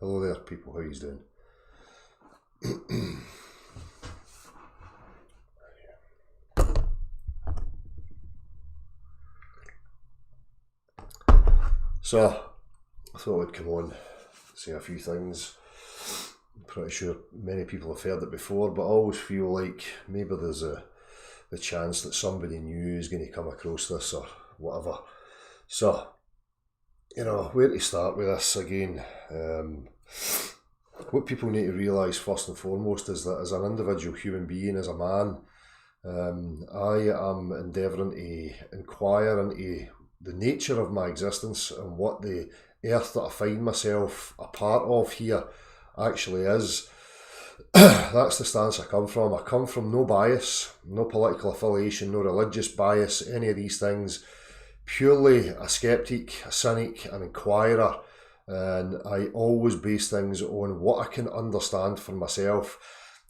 Hello there, people. How you doing? So, I thought I'd come on, say a few things. I'm pretty sure many people have heard it before, but I always feel like maybe there's the chance that somebody new is going to come across this or whatever. So, where to start with this again? What people need to realise first and foremost is that as an individual human being, as a man, I am endeavouring to inquire into the nature of my existence and what the earth that I find myself a part of here actually is. That's the stance I come from. I come from no bias, no political affiliation, no religious bias, any of these things. Purely a skeptic, a cynic, an inquirer, and I always base things on what I can understand for myself.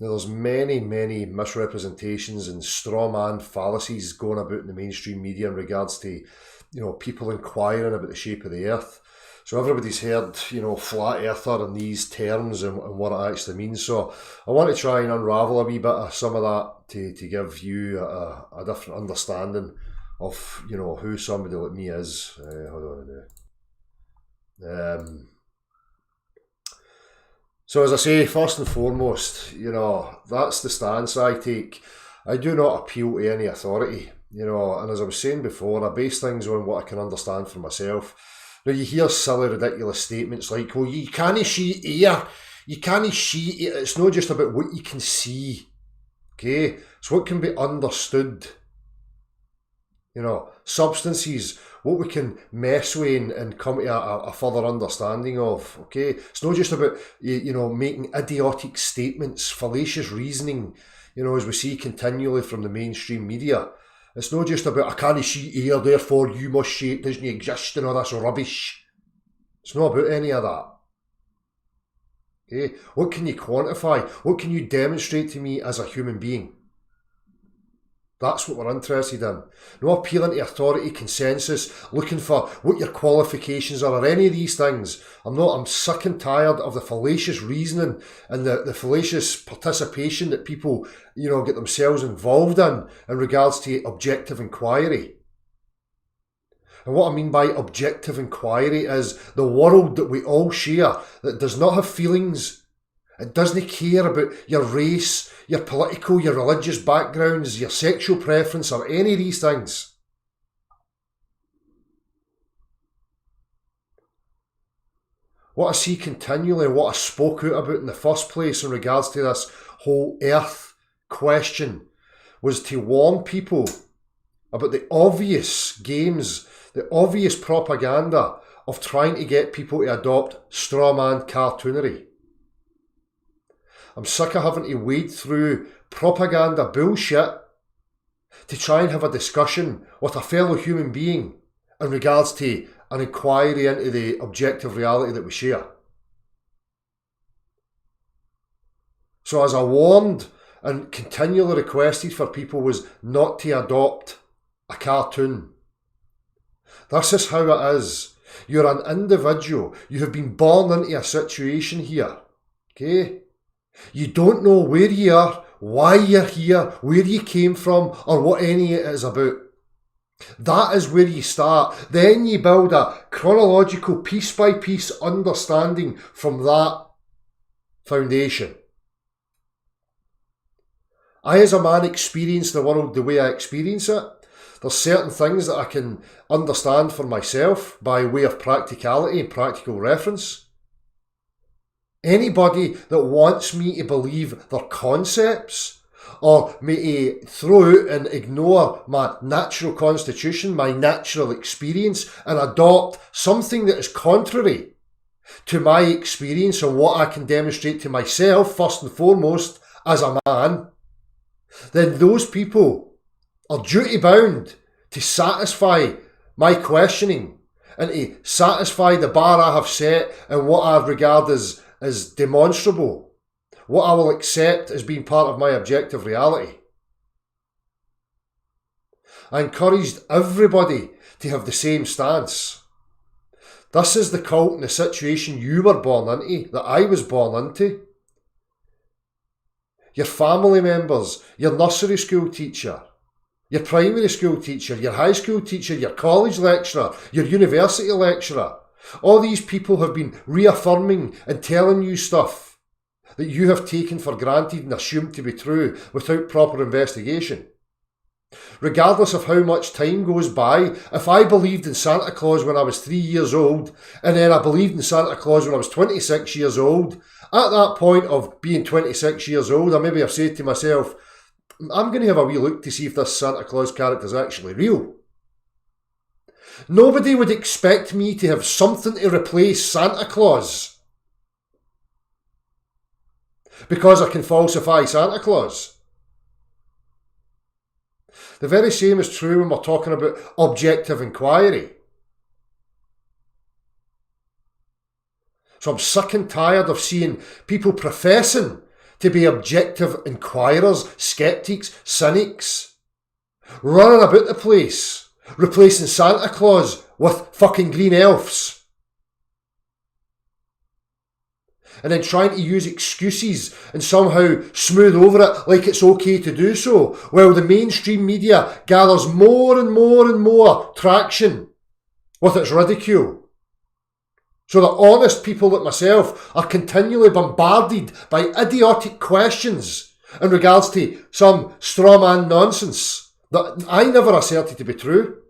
Now, there's many misrepresentations and straw man fallacies going about in the mainstream media in regards to, people inquiring about the shape of the earth. So everybody's heard, flat earther and these terms and what it actually means. So I want to try and unravel a wee bit of some of that to give you a different understanding of, who somebody like me is. Hold on a minute. So as I say, first and foremost, that's the stance I take. I do not appeal to any authority, and as I was saying before, I base things on what I can understand for myself. Now, you hear silly, ridiculous statements like, well, you can't see air, you can't see it. It's not just about what you can see, okay? It's what can be understood. Substances, what we can mess with and come to a further understanding of, okay? It's not just about, making idiotic statements, fallacious reasoning, as we see continually from the mainstream media. It's not just about, I can't see air, therefore you must say it doesn't exist and all this rubbish. It's not about any of that. Okay? What can you quantify? What can you demonstrate to me as a human being? That's what we're interested in. No appealing to authority, consensus, looking for what your qualifications are or any of these things. I'm sick and tired of the fallacious reasoning and the fallacious participation that people, get themselves involved in regards to objective inquiry. And what I mean by objective inquiry is the world that we all share that does not have feelings. It doesn't care about your race, your political, your religious backgrounds, your sexual preference, or any of these things. What I see continually and what I spoke out about in the first place in regards to this whole earth question was to warn people about the obvious games, the obvious propaganda of trying to get people to adopt strawman cartoonery. I'm sick of having to wade through propaganda bullshit to try and have a discussion with a fellow human being in regards to an inquiry into the objective reality that we share. So as I warned and continually requested for people was not to adopt a cartoon. This is how it is. You're an individual. You have been born into a situation here. Okay? You don't know where you are, why you're here, where you came from, or what any of it is about. That is where you start. Then you build a chronological, piece-by-piece understanding from that foundation. I, as a man, experience the world the way I experience it. There's certain things that I can understand for myself by way of practicality and practical reference. Anybody that wants me to believe their concepts or me to throw out and ignore my natural constitution, my natural experience, and adopt something that is contrary to my experience and what I can demonstrate to myself, first and foremost, as a man, then those people are duty bound to satisfy my questioning and to satisfy the bar I have set and what I regard as demonstrable, what I will accept as being part of my objective reality. I encouraged everybody to have the same stance. This is the cult and the situation you were born into, that I was born into. Your family members, your nursery school teacher, your primary school teacher, your high school teacher, your college lecturer, your university lecturer. All these people have been reaffirming and telling you stuff that you have taken for granted and assumed to be true without proper investigation. Regardless of how much time goes by, if I believed in Santa Claus when I was 3 years old, and then I believed in Santa Claus when I was 26 years old, at that point of being 26 years old, I maybe have said to myself, I'm going to have a wee look to see if this Santa Claus character is actually real. Nobody would expect me to have something to replace Santa Claus because I can falsify Santa Claus. The very same is true when we're talking about objective inquiry. So I'm sick and tired of seeing people professing to be objective inquirers, skeptics, cynics, running about the place, replacing Santa Claus with fucking green elves. And then trying to use excuses and somehow smooth over it like it's okay to do so, while the mainstream media gathers more and more and more traction with its ridicule. So that honest people like myself are continually bombarded by idiotic questions in regards to some strawman nonsense that I never asserted to be true.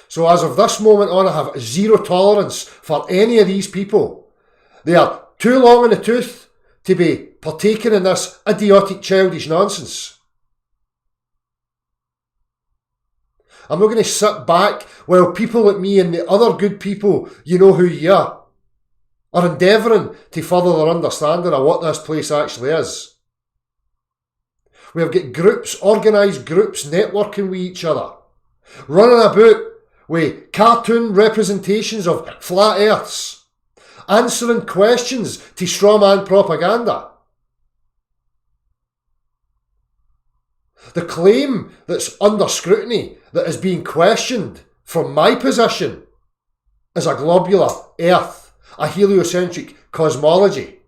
So as of this moment on, I have zero tolerance for any of these people. They are too long in the tooth to be partaking in this idiotic, childish nonsense. I'm not going to sit back while people like me and the other good people, you know who you are endeavouring to further their understanding of what this place actually is. We have got groups, organised groups, networking with each other, running about with cartoon representations of flat earths, answering questions to strawman propaganda. The claim that's under scrutiny, that is being questioned from my position, is a globular earth, a heliocentric cosmology.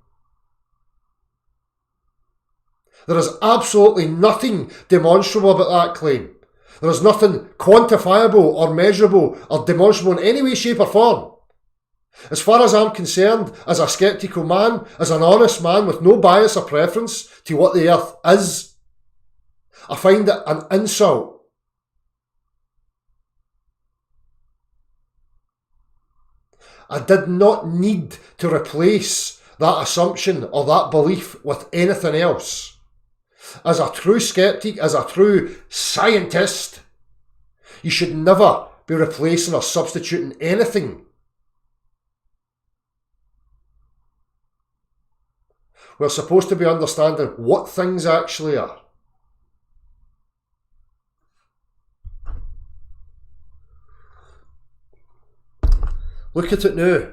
There is absolutely nothing demonstrable about that claim. There is nothing quantifiable or measurable or demonstrable in any way, shape or form. As far as I'm concerned, as a sceptical man, as an honest man with no bias or preference to what the earth is, I find it an insult. I did not need to replace that assumption or that belief with anything else. As a true skeptic, as a true scientist, you should never be replacing or substituting anything. We're supposed to be understanding what things actually are. Look at it now.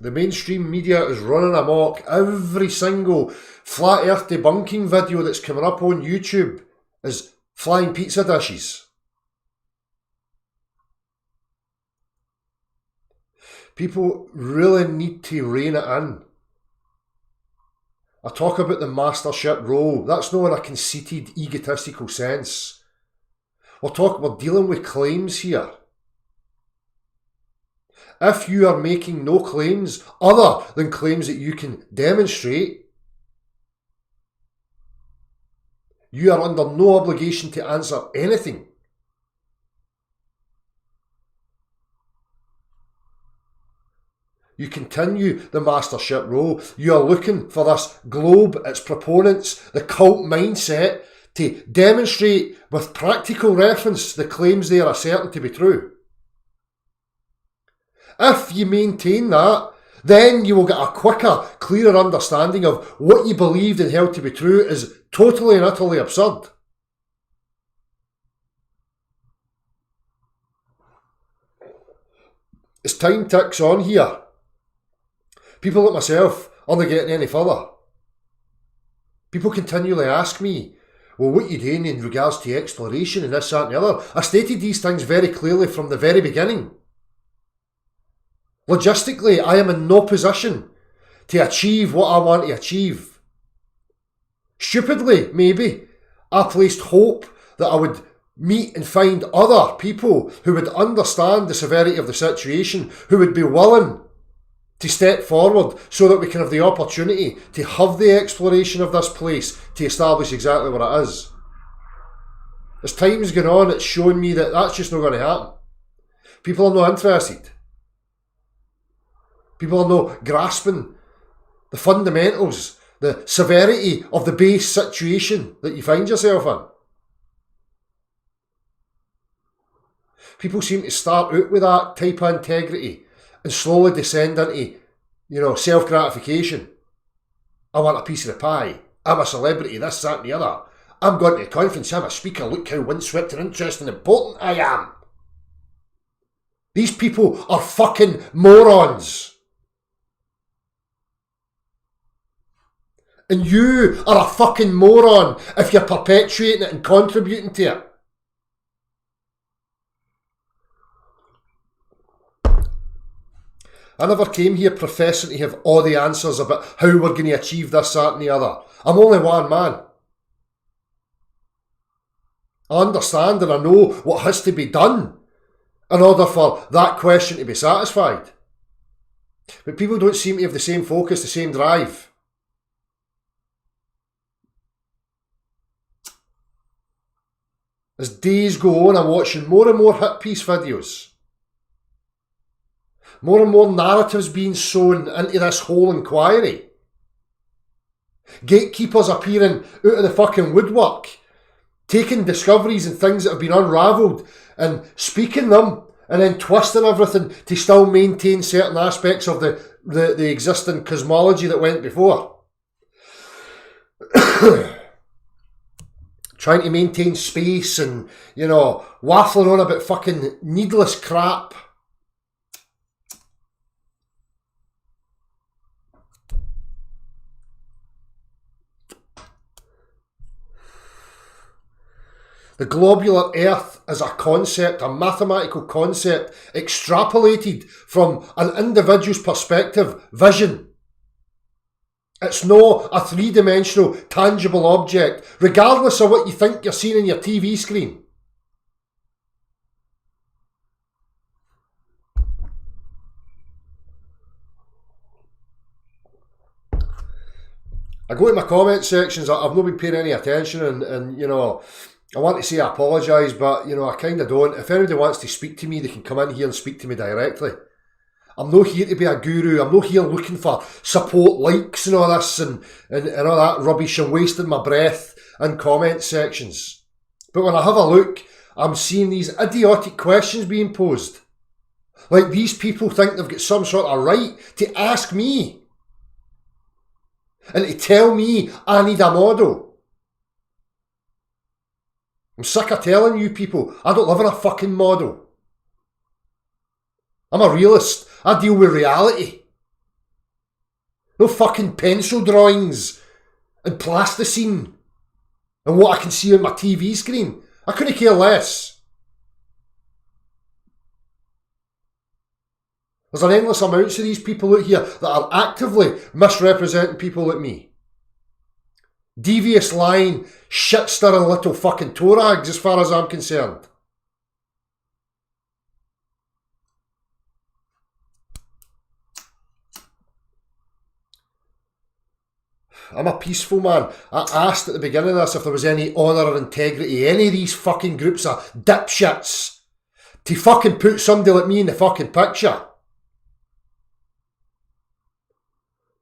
The mainstream media is running amok. Every single flat earth debunking video that's coming up on YouTube is flying pizza dishes. People really need to rein it in. I talk about the mastership role. That's not in a conceited, egotistical sense. We're dealing with claims here. If you are making no claims other than claims that you can demonstrate, you are under no obligation to answer anything. You continue the mastership role. You are looking for this globe, its proponents, the cult mindset, to demonstrate with practical reference the claims they are asserting to be true. If you maintain that, then you will get a quicker, clearer understanding of what you believed and held to be true is totally and utterly absurd. As time ticks on here, people like myself aren't getting any further. People continually ask me, well, what you doing in regards to exploration and this, that and the other? I stated these things very clearly from the very beginning. Logistically, I am in no position to achieve what I want to achieve. Stupidly, maybe, I placed hope that I would meet and find other people who would understand the severity of the situation, who would be willing to step forward so that we can have the opportunity to have the exploration of this place to establish exactly what it is. As time's gone on, it's shown me that that's just not going to happen. People are not interested. People are not grasping the fundamentals, the severity of the base situation that you find yourself in. People seem to start out with that type of integrity and slowly descend into, self-gratification. I want a piece of the pie. I'm a celebrity, this, that and the other. I'm going to a conference, I'm a speaker, look how windswept and interesting and important I am. These people are fucking morons. And you are a fucking moron if you're perpetuating it and contributing to it. I never came here professing to have all the answers about how we're going to achieve this, that and the other. I'm only one man. I understand and I know what has to be done in order for that question to be satisfied. But people don't seem to have the same focus, the same drive. As days go on, I'm watching more and more hit piece videos. More and more narratives being sown into this whole inquiry. Gatekeepers appearing out of the fucking woodwork, taking discoveries and things that have been unravelled and speaking them and then twisting everything to still maintain certain aspects of the existing cosmology that went before. Trying to maintain space and, waffling on about fucking needless crap. The globular earth is a concept, a mathematical concept, extrapolated from an individual's perspective, vision. It's not a three-dimensional, tangible object, regardless of what you think you're seeing on your TV screen. I go to my comment sections, I've not been paying any attention and I want to say I apologise, but, I kind of don't. If anybody wants to speak to me, they can come in here and speak to me directly. I'm not here to be a guru. I'm not here looking for support likes and all this and all that rubbish. I'm wasting my breath in comment sections. But when I have a look, I'm seeing these idiotic questions being posed. Like these people think they've got some sort of right to ask me and to tell me I need a model. I'm sick of telling you people I don't live in a fucking model. I'm a realist. I deal with reality. No fucking pencil drawings and plasticine and what I can see on my TV screen. I couldn't care less. There's an endless amount of these people out here that are actively misrepresenting people like me. Devious, lying, shit-stirring little fucking torags as far as I'm concerned. I'm a peaceful man. I asked at the beginning of this if there was any honour or integrity, any of these fucking groups of dipshits, to fucking put somebody like me in the fucking picture.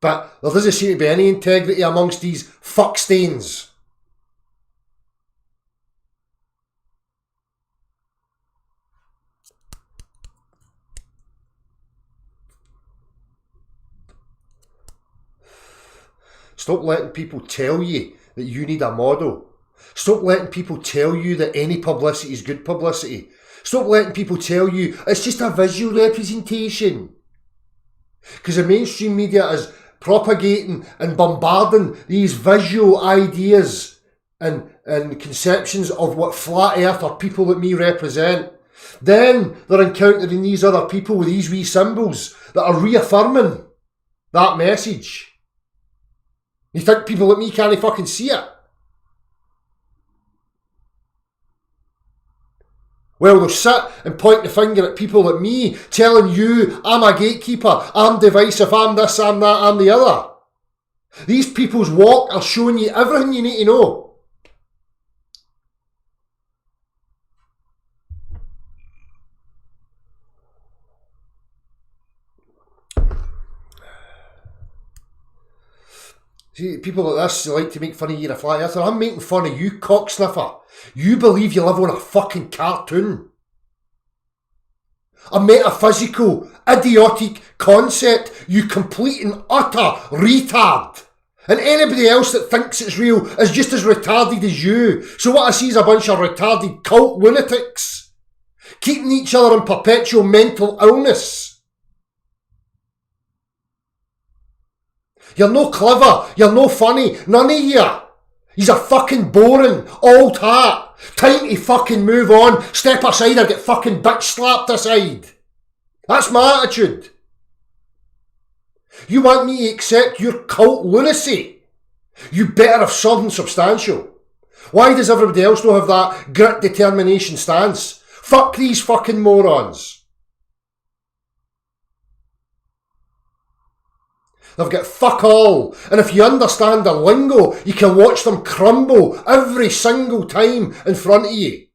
But there doesn't seem to be any integrity amongst these fuckstains. Stop letting people tell you that you need a model. Stop letting people tell you that any publicity is good publicity. Stop letting people tell you it's just a visual representation. Because the mainstream media is propagating and bombarding these visual ideas and conceptions of what flat earth or people like me represent, then they're encountering these other people with these wee symbols that are reaffirming that message. You think people like me can't fucking see it? Well, they'll sit and point the finger at people like me, telling you I'm a gatekeeper, I'm divisive, I'm this, I'm that, I'm the other. These people's walk are showing you everything you need to know. See, people like this, they like to make fun of you in a flat earther. I'm making fun of you, cocksniffer. You believe you live on a fucking cartoon. A metaphysical, idiotic concept, you complete and utter retard. And anybody else that thinks it's real is just as retarded as you. So what I see is a bunch of retarded cult lunatics, keeping each other in perpetual mental illness. You're no clever, you're no funny, none of you. He's a fucking boring, old hat. Time to fucking move on, step aside or get fucking bitch slapped aside. That's my attitude. You want me to accept your cult lunacy? You better have something substantial. Why does everybody else not have that grit determination stance? Fuck these fucking morons. They've got fuck all, and if you understand the lingo, you can watch them crumble every single time in front of you.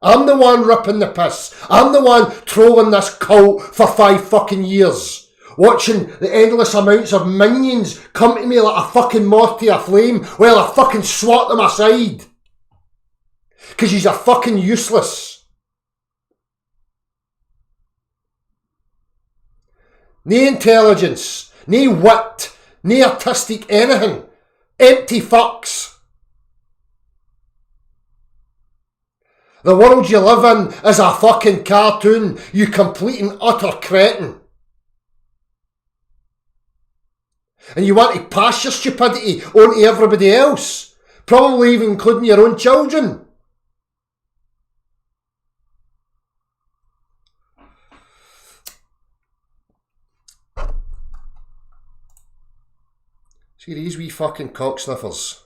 I'm the one ripping the piss. I'm the one trolling this cult for 5 fucking years. Watching the endless amounts of minions come to me like a fucking moth to a flame while I fucking swat them aside. Because you're fucking useless. No intelligence, no wit, no artistic anything. Empty fucks. The world you live in is a fucking cartoon, you complete and utter cretin. And you want to pass your stupidity on to everybody else, probably even including your own children. See these wee fucking cocksniffers.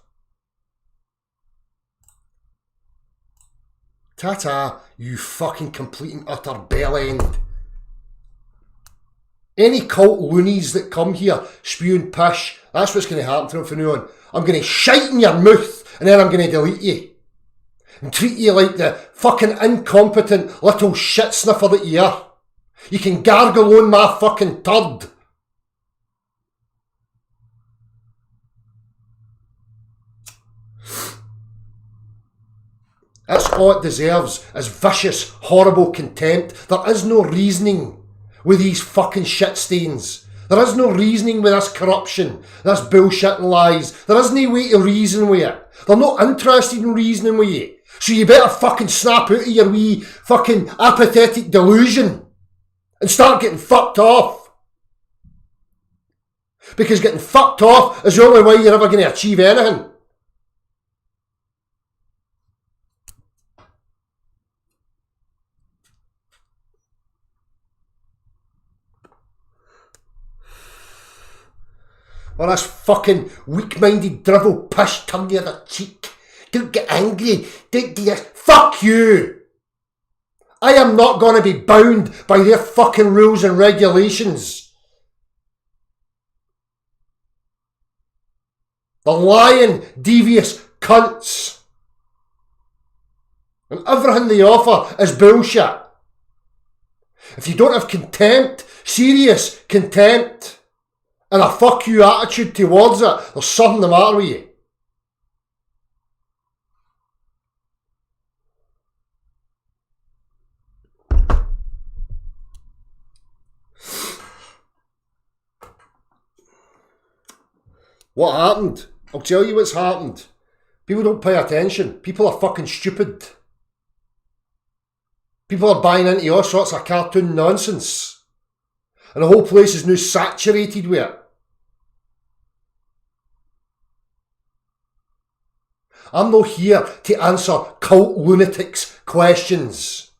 Ta-ta, you fucking complete and utter bell end. Any cult loonies that come here spewing pish, that's what's going to happen to them from now on. I'm going to shite in your mouth and then I'm going to delete you. And treat you like the fucking incompetent little shit sniffer that you are. You can gargle on my fucking turd. That's all it deserves, is vicious, horrible contempt. There is no reasoning with these fucking shit stains. There is no reasoning with this corruption, this bullshit and lies. There isn't any way to reason with it. They're not interested in reasoning with you. So you better fucking snap out of your wee fucking apathetic delusion and start getting fucked off. Because getting fucked off is the only way you're ever going to achieve anything. Or this fucking weak-minded drivel pish tongue the other cheek. Don't get angry. Don't do this. Fuck you! I am not going to be bound by their fucking rules and regulations. The lying, devious cunts. And everything they offer is bullshit. If you don't have contempt, serious contempt, and a fuck you attitude towards it, there's something the matter with you. What happened? I'll tell you what's happened. People don't pay attention. People are fucking stupid. People are buying into all sorts of cartoon nonsense. And the whole place is now saturated with it. I'm not here to answer cult lunatics' questions.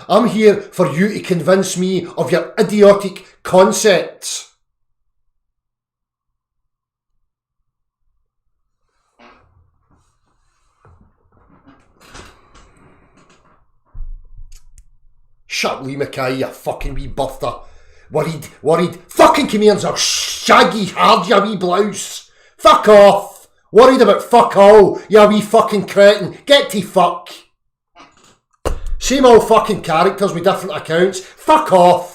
I'm here for you to convince me of your idiotic concepts. Shut up, Lee Mackay, you fucking wee buffer. Worried. Fucking come here and shaggy hard, you wee blouse. Fuck off. Worried about fuck all, you wee fucking cretin. Get to fuck. Same old fucking characters with different accounts. Fuck off.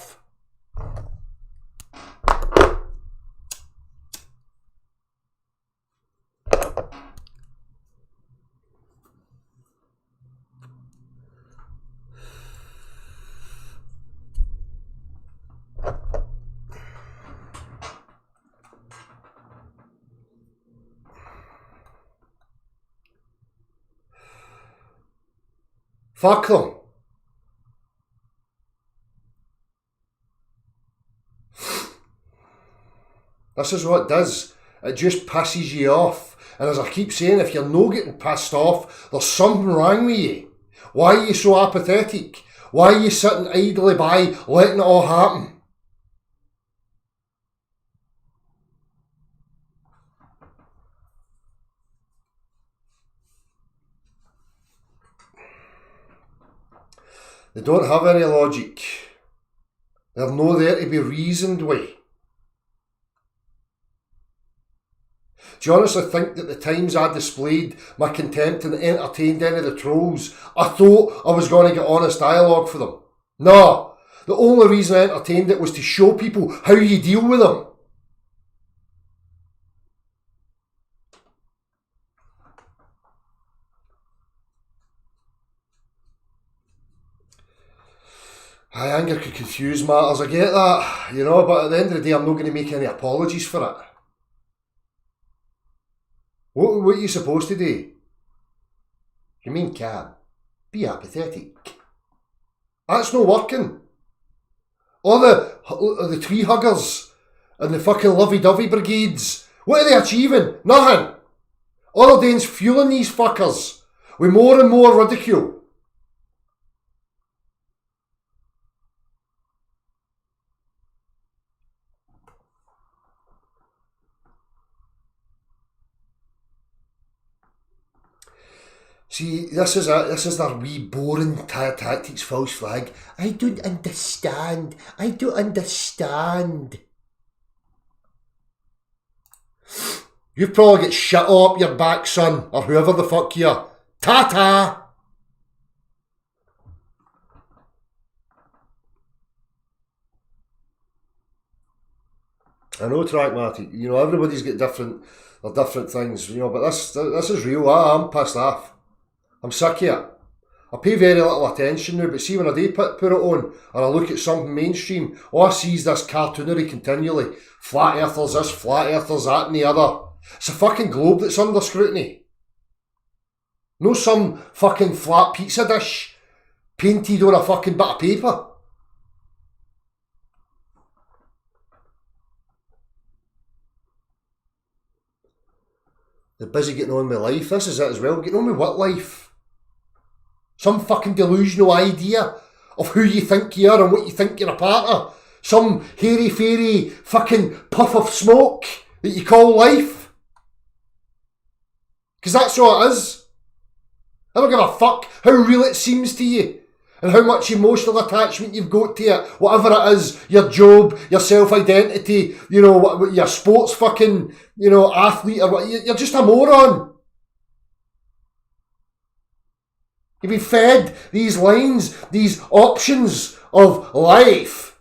Fuck them. This is what it does. It just pisses you off. And as I keep saying, if you're no getting pissed off, there's something wrong with you. Why are you so apathetic? Why are you sitting idly by, letting it all happen? They don't have any logic. They're no there to be reasoned with. Do you honestly think that the times I displayed my contempt and entertained any of the trolls, I thought I was going to get honest dialogue for them? No. The only reason I entertained it was to show people how you deal with them. Anger could confuse matters, I get that, but at the end of the day I'm not going to make any apologies for it. What are you supposed to do? Remain calm. Be apathetic. That's not working. All the tree huggers and the fucking lovey-dovey brigades, what are they achieving? Nothing. All they're doing is fueling these fuckers with more and more ridicule. See, this is their wee boring tactics, false flag. I don't understand. You've probably got shit all up your back, son, or whoever the fuck you are. Ta-ta! I know, Track Matty. Everybody's got different things, but this is real. I'm pissed off. I'm sick of it. I pay very little attention now, but see when I do put it on, or I look at something mainstream, all I see is this cartoonery continually. Flat earthers this, flat earthers that and the other. It's a fucking globe that's under scrutiny. No some fucking flat pizza dish painted on a fucking bit of paper. They're busy getting on with life. This is it as well. Getting on with what life? Some fucking delusional idea of who you think you are and what you think you're a part of. Some hairy-fairy fucking puff of smoke that you call life. Because that's all it is. I don't give a fuck how real it seems to you and how much emotional attachment you've got to it. Whatever it is, your job, your self-identity, your sports fucking, athlete or what. You're just a moron. You've been fed these lines, these options of life.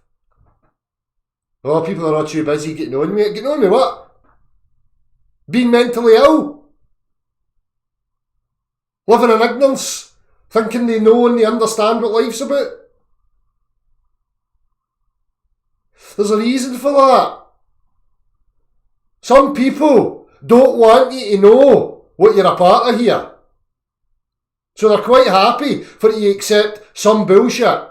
Oh, people are not too busy getting on with it. Getting on with what? Being mentally ill. Living in ignorance. Thinking they know and they understand what life's about. There's a reason for that. Some people don't want you to know what you're a part of here. So they're quite happy for you to accept some bullshit.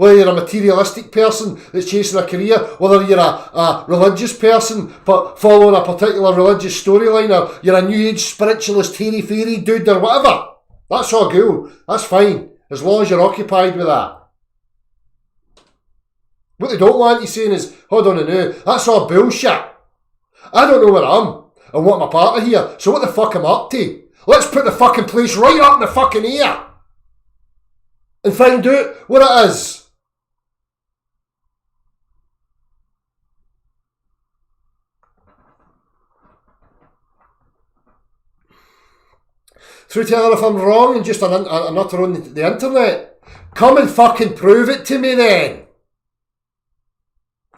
Whether you're a materialistic person that's chasing a career, whether you're a religious person but following a particular religious storyline, or you're a new age spiritualist, hairy-fairy dude or whatever. That's all cool. That's fine. As long as you're occupied with that. What they don't want you saying is, hold on a minute, that's all bullshit. I don't know where I am and what I'm a part of here, so what the fuck am I up to? Let's put the fucking place right up in the fucking air and find out what it is. Through telling if I'm wrong and just an utter on the internet. Come and fucking prove it to me then.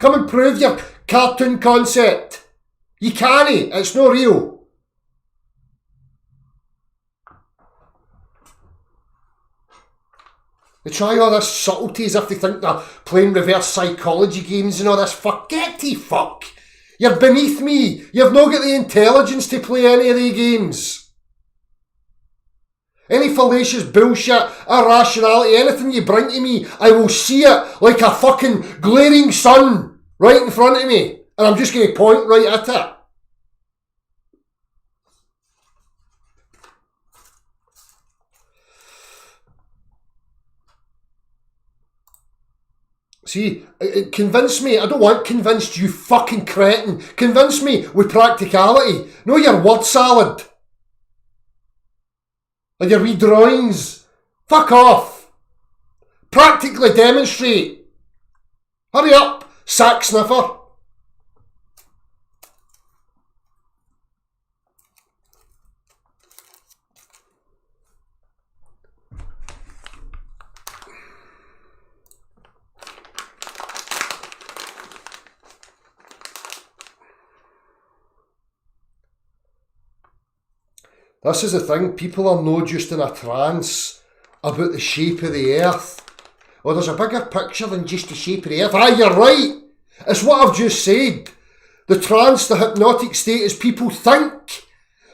Come and prove your cartoon concept. You can't. It's not real. They try all this subtlety as if they think they're playing reverse psychology games and all this. Forget the fuck. You're beneath me. You've not got the intelligence to play any of the games. Any fallacious bullshit, irrationality, anything you bring to me, I will see it like a fucking glaring sun right in front of me. And I'm just going to point right at it. See, convince me. I don't want convinced, you fucking cretin. Convince me with practicality. No your word salad. And your wee drawings. Fuck off. Practically demonstrate. Hurry up, sack sniffer. This is the thing, people are not just in a trance about the shape of the earth. Oh, there's a bigger picture than just the shape of the earth. Ah, you're right. It's what I've just said. The trance, the hypnotic state is people think.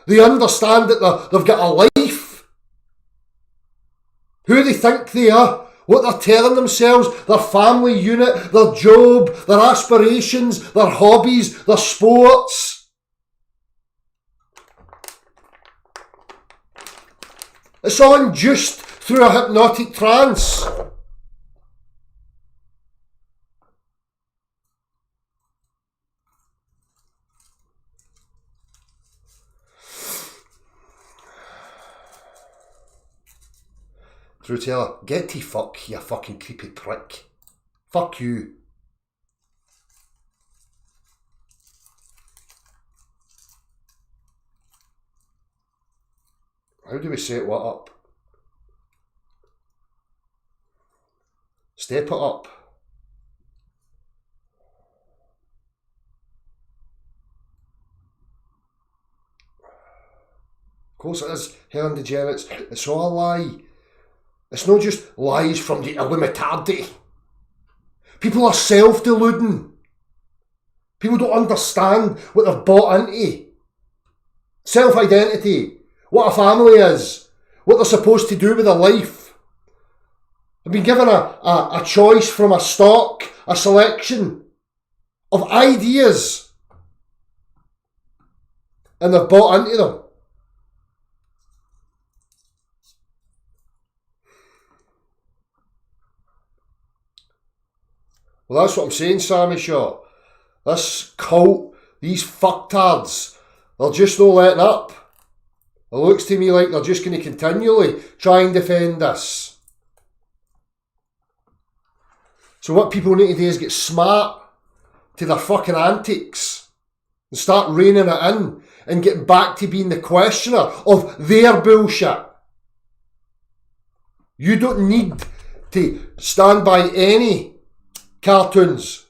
They understand that they've got a life. Who they think they are. What they're telling themselves, their family unit, their job, their aspirations, their hobbies, their sports. It's all induced through a hypnotic trance. Through teller, get to fuck, you fucking creepy prick. Fuck you. How do we set what up? Step it up. Of course it is, Helen DeGeneres. It's all a lie. It's not just lies from the Illuminati. People are self-deluding. People don't understand what they've bought into. Self-identity. What a family is, what they're supposed to do with their life. They've been given a choice from a stock, a selection of ideas, and they've bought into them. Well, that's what I'm saying, Sammy Shaw. This cult, these fucktards, they're just not letting up. It looks to me like they're just going to continually try and defend this. So what people need to do is get smart to their fucking antics and start reining it in and getting back to being the questioner of their bullshit. You don't need to stand by any cartoons.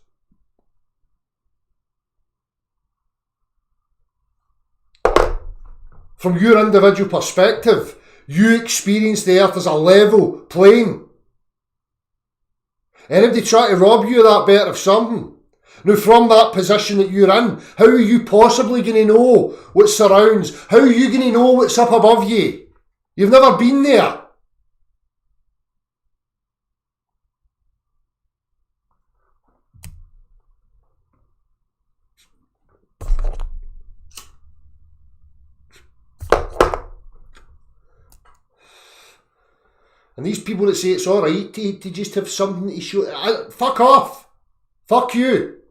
From your individual perspective, you experience the earth as a level plane. Anybody try to rob you of that bit of something? Now, from that position that you're in, how are you possibly going to know what surrounds? How are you going to know what's up above you? You've never been there. And these people that say it's alright to just have something to show, fuck off. Fuck you.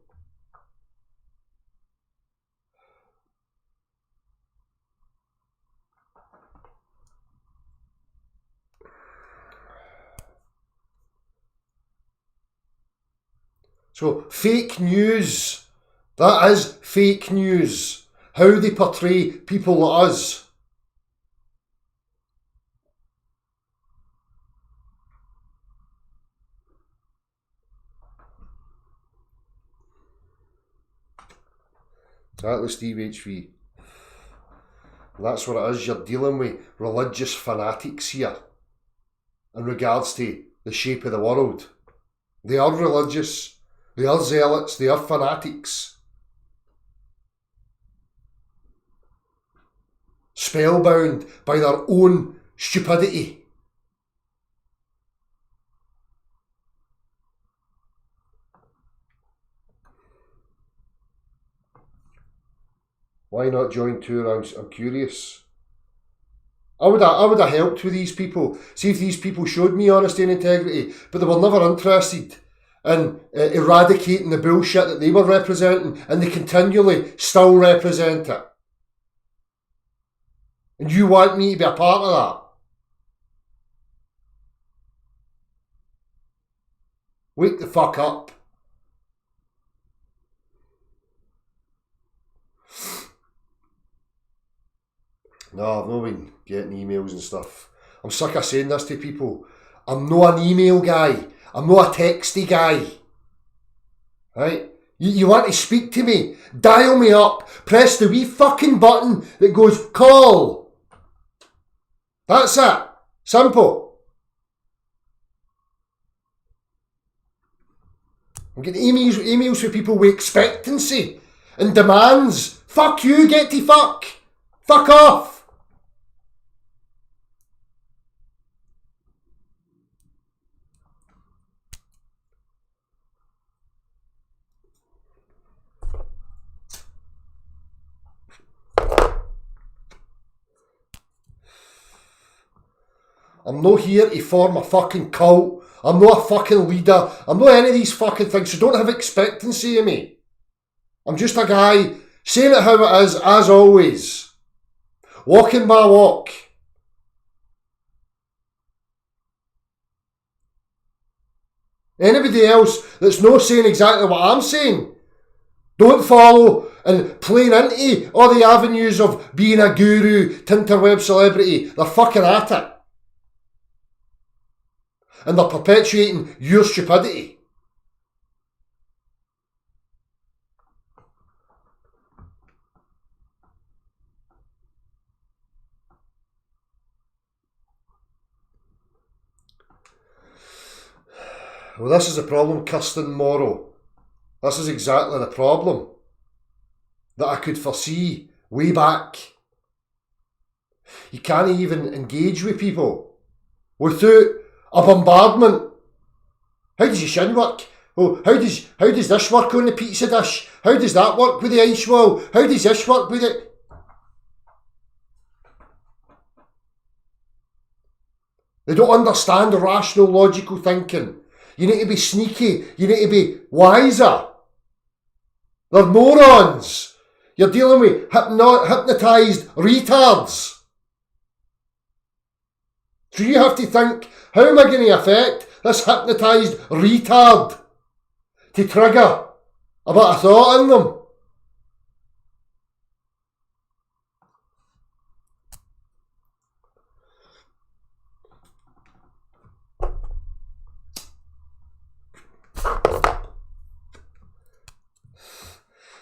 So, fake news. That is fake news. How they portray people like us. That was Steve HV. And that's what it is. You're dealing with religious fanatics here in regards to the shape of the world. They are religious. They are zealots. They are fanatics. Spellbound by their own stupidity. Why not join Tour? I'm curious. I would have helped with these people. See if these people showed me honesty and integrity, but they were never interested in eradicating the bullshit that they were representing, and they continually still represent it. And you want me to be a part of that? Wake the fuck up. No, I've not been getting emails and stuff. I'm sick of saying this to people. I'm not an email guy. I'm not a texty guy. Right? You want to speak to me? Dial me up. Press the wee fucking button that goes call. That's it. Simple. I'm getting emails from people with expectancy and demands. Fuck you, get to fuck. Fuck off. I'm not here to form a fucking cult. I'm not a fucking leader. I'm not any of these fucking things, so don't have expectancy of me. I'm just a guy saying it how it is, as always. Walking my walk. Anybody else that's not saying exactly what I'm saying, don't follow and playing into all the avenues of being a guru, tinterweb celebrity. They're fucking at it. And they're perpetuating your stupidity. Well, this is the problem, Kirsten Morrow. This is exactly the problem that I could foresee way back. You can't even engage with people without a bombardment. How does your shin work? Oh, how does this work on the pizza dish? How does that work with the ice wall? How does this work with it? They don't understand rational, logical thinking. You need to be sneaky. You need to be wiser. They're morons. You're dealing with hypnotised retards. So you have to think, how am I going to affect this hypnotised retard to trigger a bit of thought in them?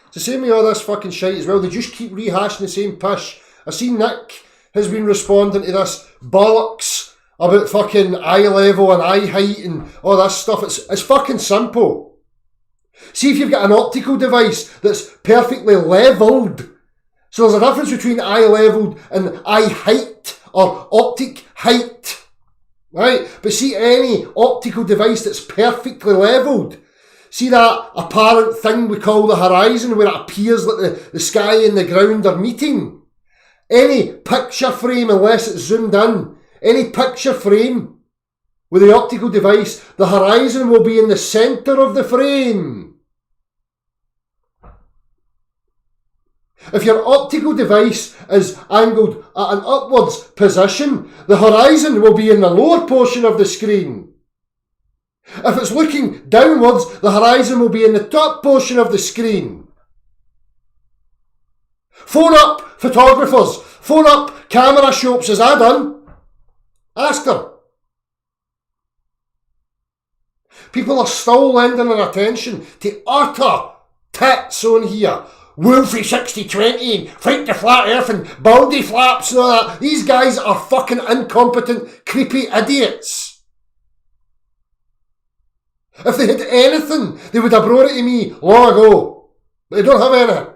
It's the same with all this fucking shite as well. They just keep rehashing the same pish. I see Nick has been responding to this bollocks about fucking eye level and eye height and all this stuff. It's fucking simple. See if you've got an optical device that's perfectly levelled. So there's a difference between eye levelled and eye height or optic height. Right? But see any optical device that's perfectly levelled. See that apparent thing we call the horizon where it appears like the sky and the ground are meeting? Any picture frame, unless it's zoomed in, any picture frame With the optical device, the horizon will be in the centre of the frame. If your optical device is angled at an upwards position, the horizon will be in the lower portion of the screen. If it's looking downwards, the horizon will be in the top portion of the screen. Phone up photographers, phone up camera shops as I done. Ask them. People are still lending their attention to utter tits on here. Wolfie 6020 and fight the flat earth and baldy flaps and all that. These guys are fucking incompetent, creepy idiots. If they had anything, they would have brought it to me long ago. But they don't have anything.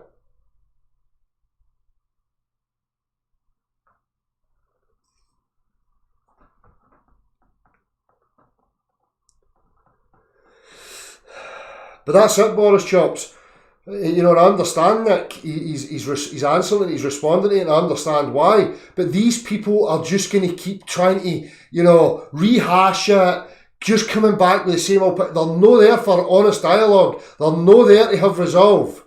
But that's it, Boris Chops. You know, I understand, Nick. He's answering it, he's responding to it, and I understand why. But these people are just going to keep trying to, you know, rehash it, just coming back with the same old. They're no there for honest dialogue. They're no there to have resolve.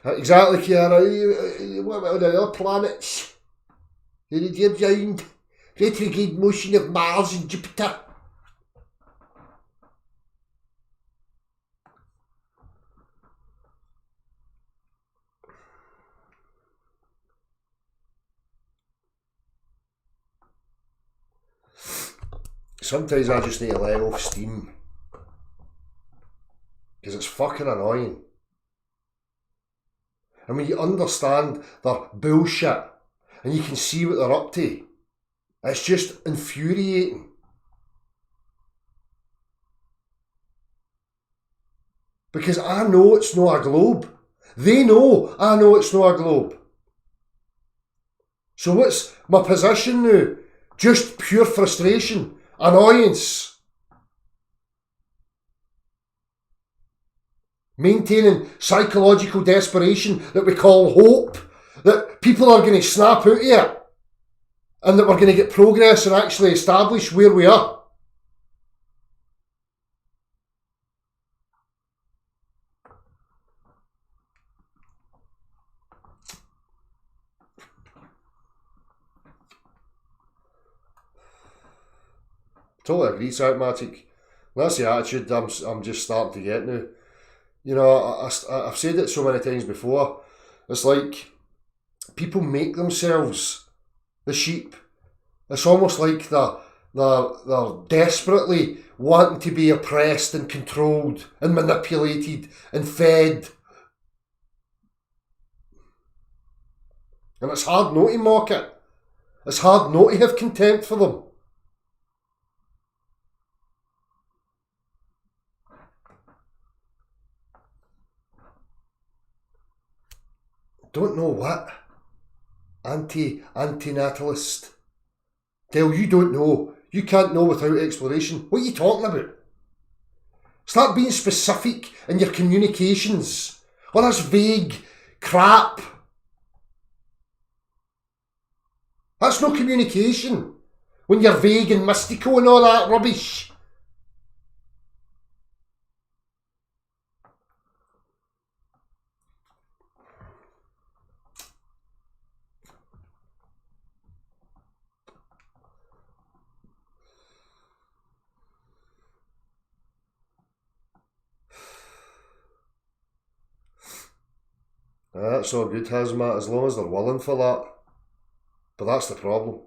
Exactly, Kiara. What about the other planets? The giant retrograde motion of Mars and Jupiter. Sometimes I just need to let off steam. Because it's fucking annoying. And when you understand their bullshit and you can see what they're up to, it's just infuriating. Because I know it's not a globe. They know I know it's not a globe. So what's my position now? Just pure frustration, annoyance. Maintaining psychological desperation that we call hope, that people are going to snap out of it, and that we're going to get progress and actually establish where we are. Totally agree, Psychmatic. That's the attitude I'm just starting to get now. You know, I've said it so many times before. It's like people make themselves the sheep. It's almost like they're desperately wanting to be oppressed and controlled and manipulated and fed. And it's hard not to mock it. It's hard not to have contempt for them. Don't know what? Antinatalist. Tell you don't know. You can't know without exploration. What are you talking about? Start being specific in your communications. All this vague crap. That's no communication. When you're vague and mystical and all that rubbish. That's all good, Hazmat, as long as they're willing for that. But that's the problem.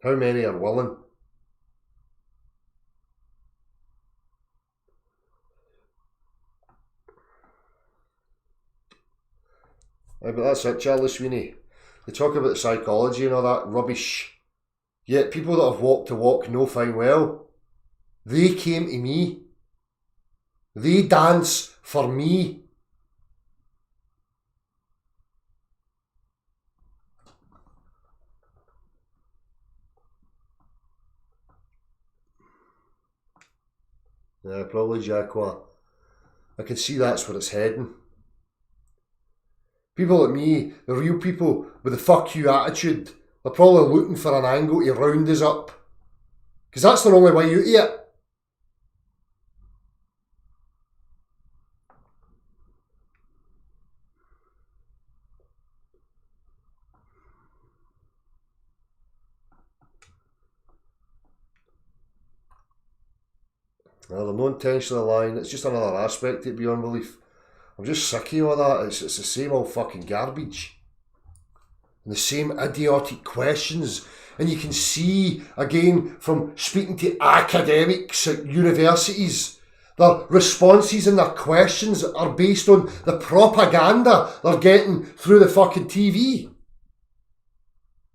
How many are willing? But that's it, Charlie Sweeney. They talk about the psychology and all that rubbish. Yet people that have walked the walk know fine well. They came to me. They dance for me. Yeah, probably Jacqua. I can see that's where it's heading. People like me, the real people with the fuck you attitude, they're probably looking for an angle to round us up. Because that's the only way out of it. Well, they're not intentionally lying, it's just another aspect of beyond belief. I'm just sick of all that. It's the same old fucking garbage. And the same idiotic questions. And you can see, again, from speaking to academics at universities, their responses and their questions are based on the propaganda they're getting through the fucking TV.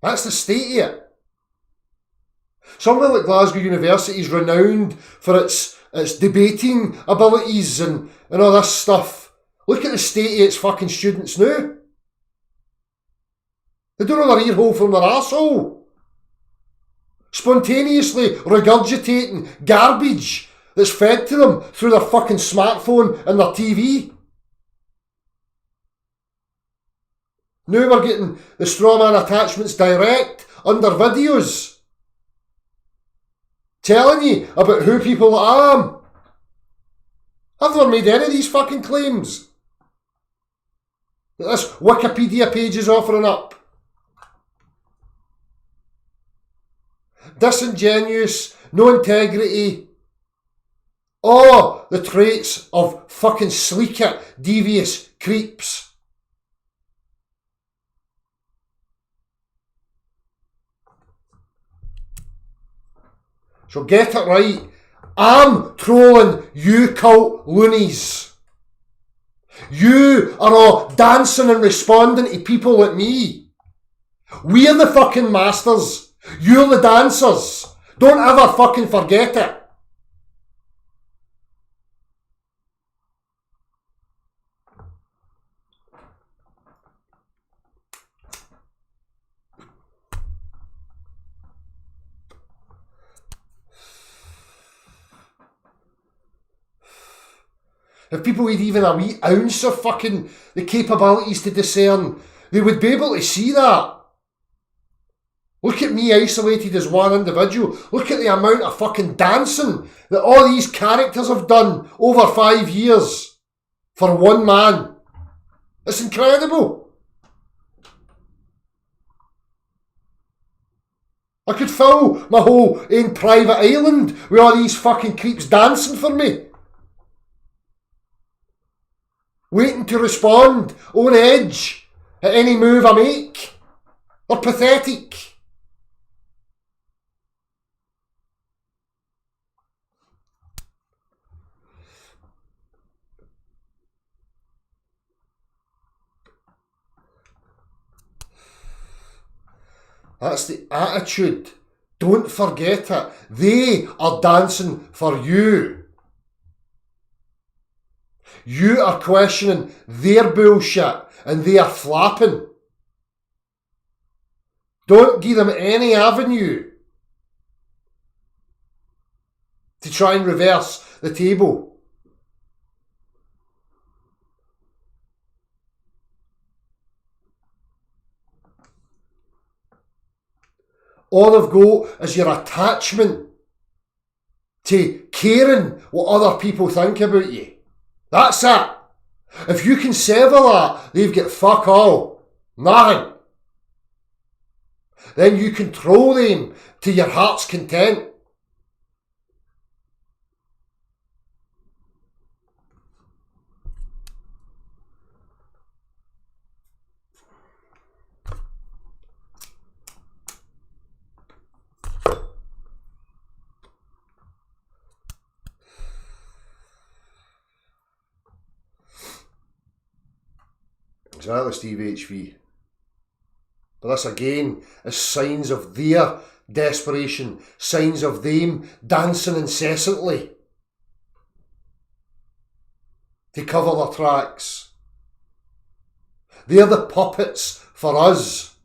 That's the state of it. Somewhere like Glasgow University is renowned for its debating abilities and all this stuff. Look at the state of its fucking students now. They don't know their ear hole from their arsehole. Spontaneously regurgitating garbage that's fed to them through their fucking smartphone and their TV. Now we're getting the strawman attachments direct under videos. Telling you about who people I am. I've never made any of these fucking claims that this Wikipedia page is offering up. Disingenuous, no integrity, all the traits of fucking sleeker, devious creeps. So get it right. I'm trolling you cult loonies. You are all dancing and responding to people like me. We're the fucking masters. You're the dancers. Don't ever fucking forget it. If people had even a wee ounce of fucking the capabilities to discern, they would be able to see that. Look at me isolated as one individual. Look at the amount of fucking dancing that all these characters have done over 5 years for one man. It's incredible. I could fill my whole own private island with all these fucking creeps dancing for me. Waiting to respond on edge at any move I make. They're pathetic. That's the attitude. Don't forget it. They are dancing for you. You are questioning their bullshit and they are flapping. Don't give them any avenue to try and reverse the table. All I've got is your attachment to caring what other people think about you. That's it. If you can sever that, they've got fuck all. Nothing. Then you control them to your heart's content. Exactly, Steve HV. But this again is signs of their desperation, signs of them dancing incessantly to cover their tracks. They're the puppets for us.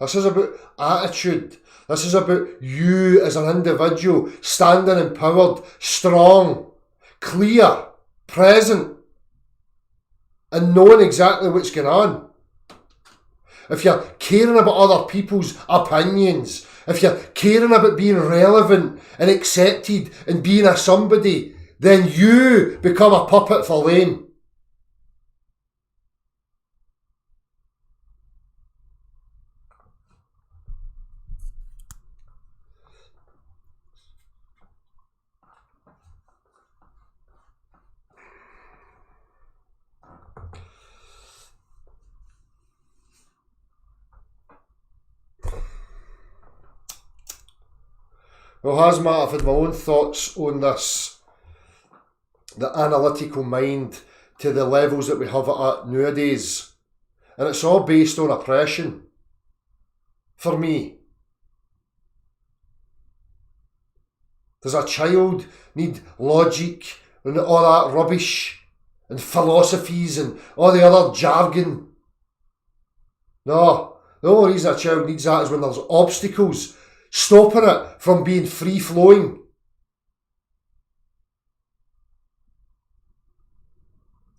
This is about attitude. This is about you as an individual standing empowered, strong, clear, present, and knowing exactly what's going on. If you're caring about other people's opinions, if you're caring about being relevant and accepted and being a somebody, then you become a puppet for them. Well, Hazmat, I've had my own thoughts on this, the analytical mind to the levels that we have it at nowadays. And it's all based on oppression. For me. Does a child need logic and all that rubbish and philosophies and all the other jargon? No. The only reason a child needs that is when there's obstacles stopping it from being free-flowing.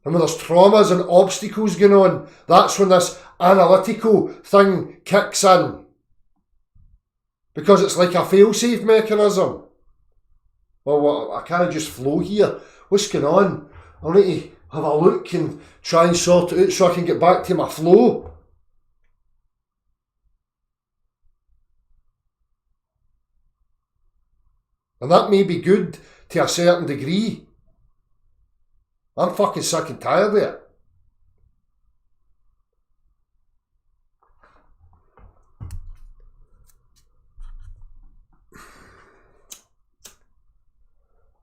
And when there's traumas and obstacles going on, that's when this analytical thing kicks in. Because it's like a fail-safe mechanism. Well, I can't just flow here. What's going on? I need to have a look and try and sort it out so I can get back to my flow. And that may be good to a certain degree. I'm fucking sick and tired of it.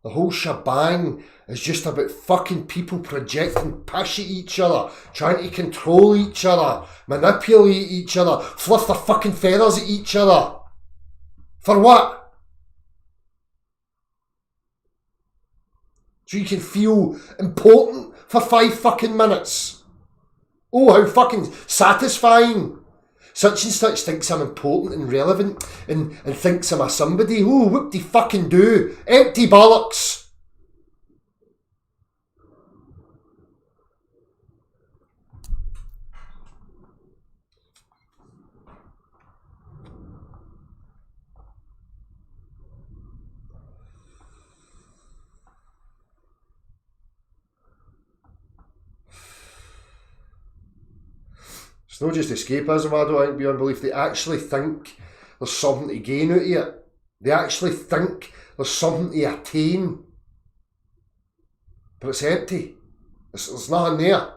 The whole shebang is just about fucking people projecting piss at each other, trying to control each other, manipulate each other, fluff their fucking feathers at each other. For what? So you can feel important for 5 fucking minutes. Oh, how fucking satisfying. Such and such thinks I'm important and relevant and thinks I'm a somebody. Oh, whoop de fucking do. Empty bollocks. It's not just escapism, I don't think, beyond belief. They actually think there's something to gain out of it. They actually think there's something to attain. But it's empty. There's nothing there.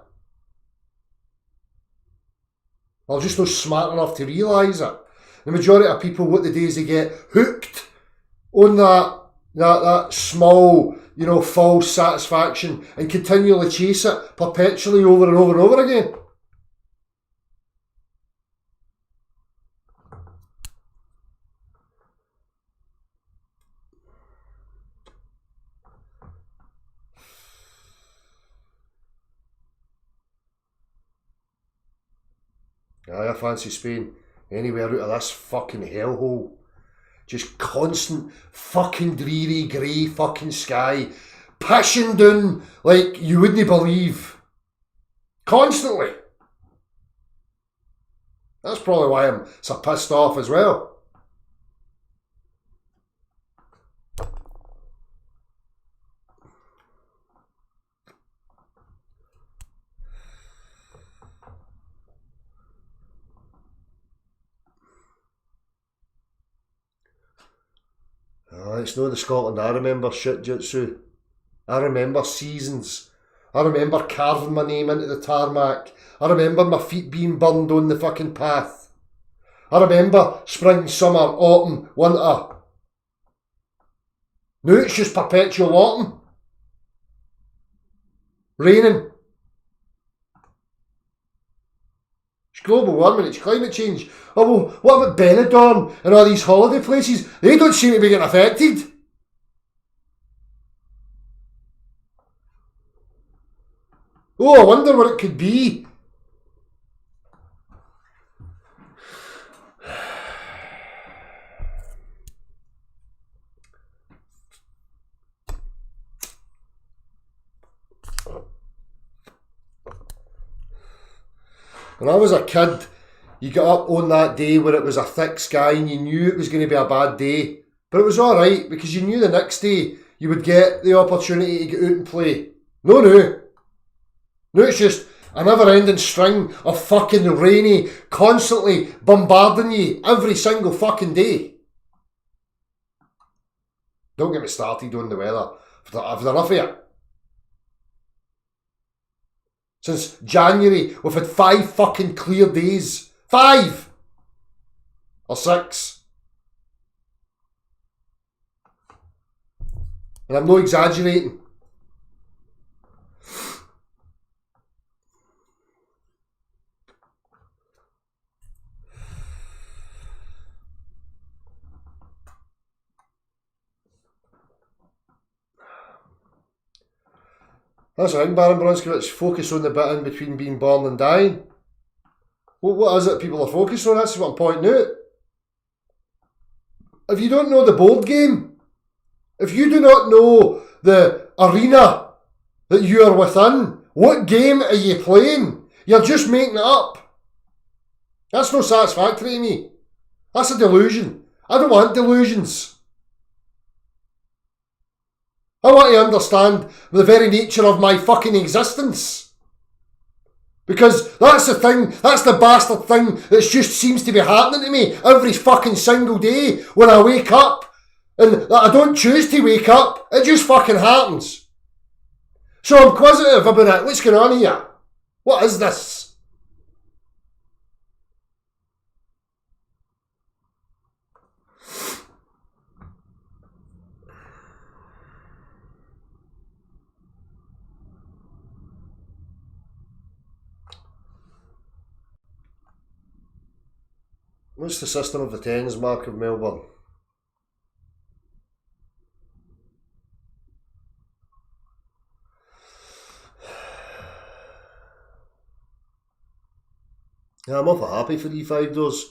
They're just not smart enough to realise it. The majority of people, what they do is they get hooked on that small, false satisfaction and continually chase it perpetually over and over and over again. I fancy Spain anywhere out of this fucking hellhole. Just constant fucking dreary grey fucking sky, pissing down like you wouldn't believe. Constantly. That's probably why I'm so pissed off as well. It's not the Scotland I remember, shit jitsu. I remember seasons. I remember carving my name into the tarmac. I remember my feet being burned on the fucking path. I remember spring, summer, autumn, winter. Now it's just perpetual autumn. Raining. It's global warming, it's climate change. Oh well, what about Benidorm and all these holiday places? They don't seem to be getting affected. Oh, I wonder what it could be. When I was a kid, you got up on that day where it was a thick sky and you knew it was going to be a bad day. But it was alright because you knew the next day you would get the opportunity to get out and play. No. No, it's just a never-ending string of fucking rainy, constantly bombarding you every single fucking day. Don't get me started on the weather. I've had enough of it. Since January, we've had 5 fucking clear days. 5! Or 6. And I'm not exaggerating. That's the thing, Baron Bronskowitz. Focus on the bit in between being born and dying. What is it people are focused on? That's what I'm pointing out. If you don't know the board game, if you do not know the arena that you are within, what game are you playing? You're just making it up. That's not satisfactory to me. That's a delusion. I don't want delusions. I want to understand the very nature of my fucking existence. Because that's the thing, that's the bastard thing that just seems to be happening to me every fucking single day when I wake up. And I don't choose to wake up, it just fucking happens. So I'm inquisitive about it. What's going on here? What is this? What's the system of the tens mark of Melbourne? Yeah, I'm awful happy for you 5 doors.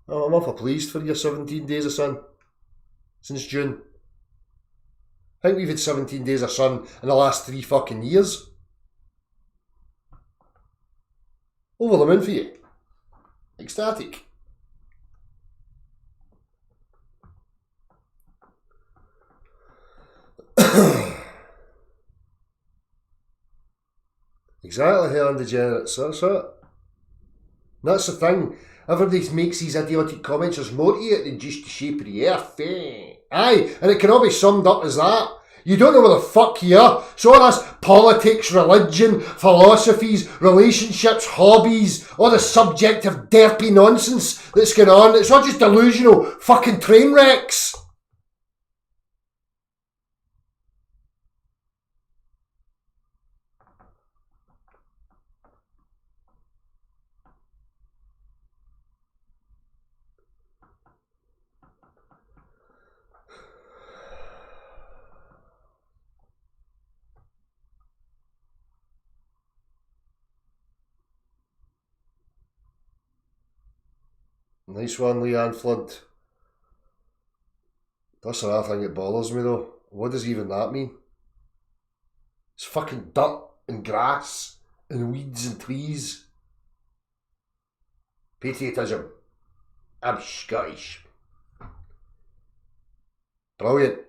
I'm awful pleased for your 17 days of sun since June. I think we've had 17 days of sun in the last 3 fucking years. Over the moon for you. Ecstatic. Exactly, Helen Degenerates, that's it. That's the thing. Everybody makes these idiotic comments. There's more to it than just the shape of the earth. Aye, and it can all be summed up as that. You don't know where the fuck you are. So all this politics, religion, philosophies, relationships, hobbies, all the subjective derpy nonsense that's going on. It's all just delusional fucking train wrecks. Nice one, Leanne Flood. That's another thing that bothers me though. What does even that mean? It's fucking dirt and grass and weeds and trees. Patriotism. I'm Scottish. Brilliant.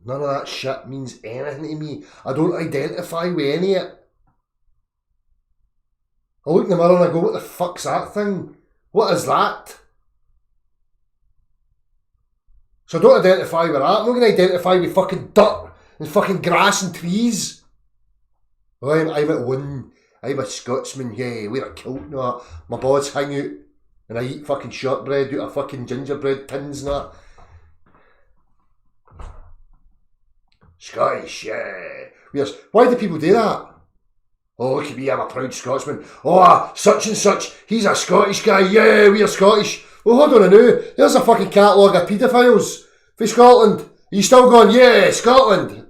None of that shit means anything to me. I don't identify with any of it. I look in the mirror and I go, what the fuck's that thing? What is that? So I don't identify with that. I'm not going to identify with fucking dirt and fucking grass and trees. Oh, I'm at one. I'm a Scotsman, yeah, wear a kilt and that. My bods hang out and I eat fucking shortbread out of fucking gingerbread tins and that. Scottish, yeah. Why do people do that? Oh, look at me, I'm a proud Scotsman. Oh, such and such, he's a Scottish guy, yeah, we're Scottish. Well, hold on a now, there's a fucking catalogue of paedophiles for Scotland. Are you still going, yeah, Scotland?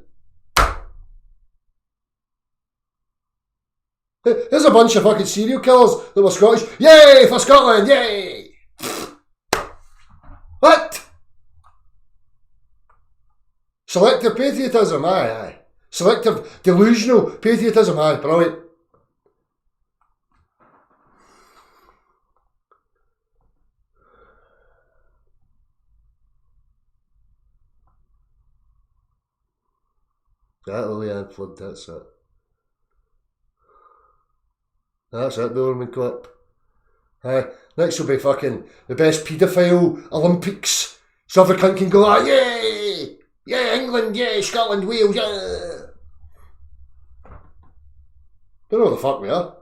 There's a bunch of fucking serial killers that were Scottish. Yay, for Scotland, yay! Selective patriotism, aye. Selective delusional patriotism, aye, brilliant. That'll Leanne Flood, that's it. That's it, Bowerman clip. Aye. Next will be fucking the best paedophile Olympics. So every cunt can go, yay! Yeah, England, yeah, Scotland, Wales, yeah. Don't know what the fuck we are.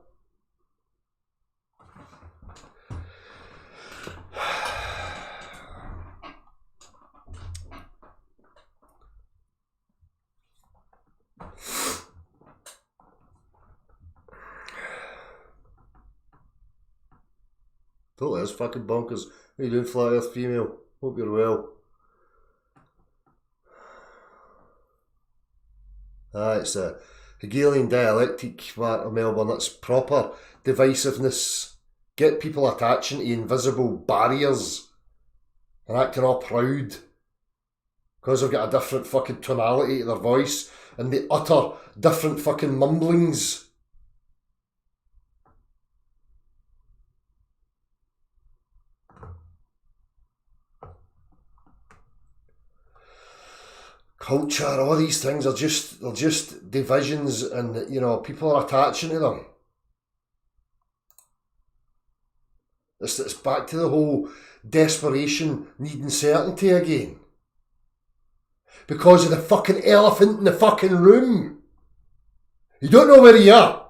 Totally is fucking bonkers. How you doing, Flat Earth female? Hope you're well. It's a Hegelian dialectic, Mark of Melbourne. That's proper divisiveness. Get people attaching to invisible barriers and acting all proud because they've got a different fucking tonality to their voice and they utter different fucking mumblings. Culture, all these things they're just divisions, and people are attaching to them. It's back to the whole desperation, needing certainty again. Because of the fucking elephant in the fucking room. You don't know where you are.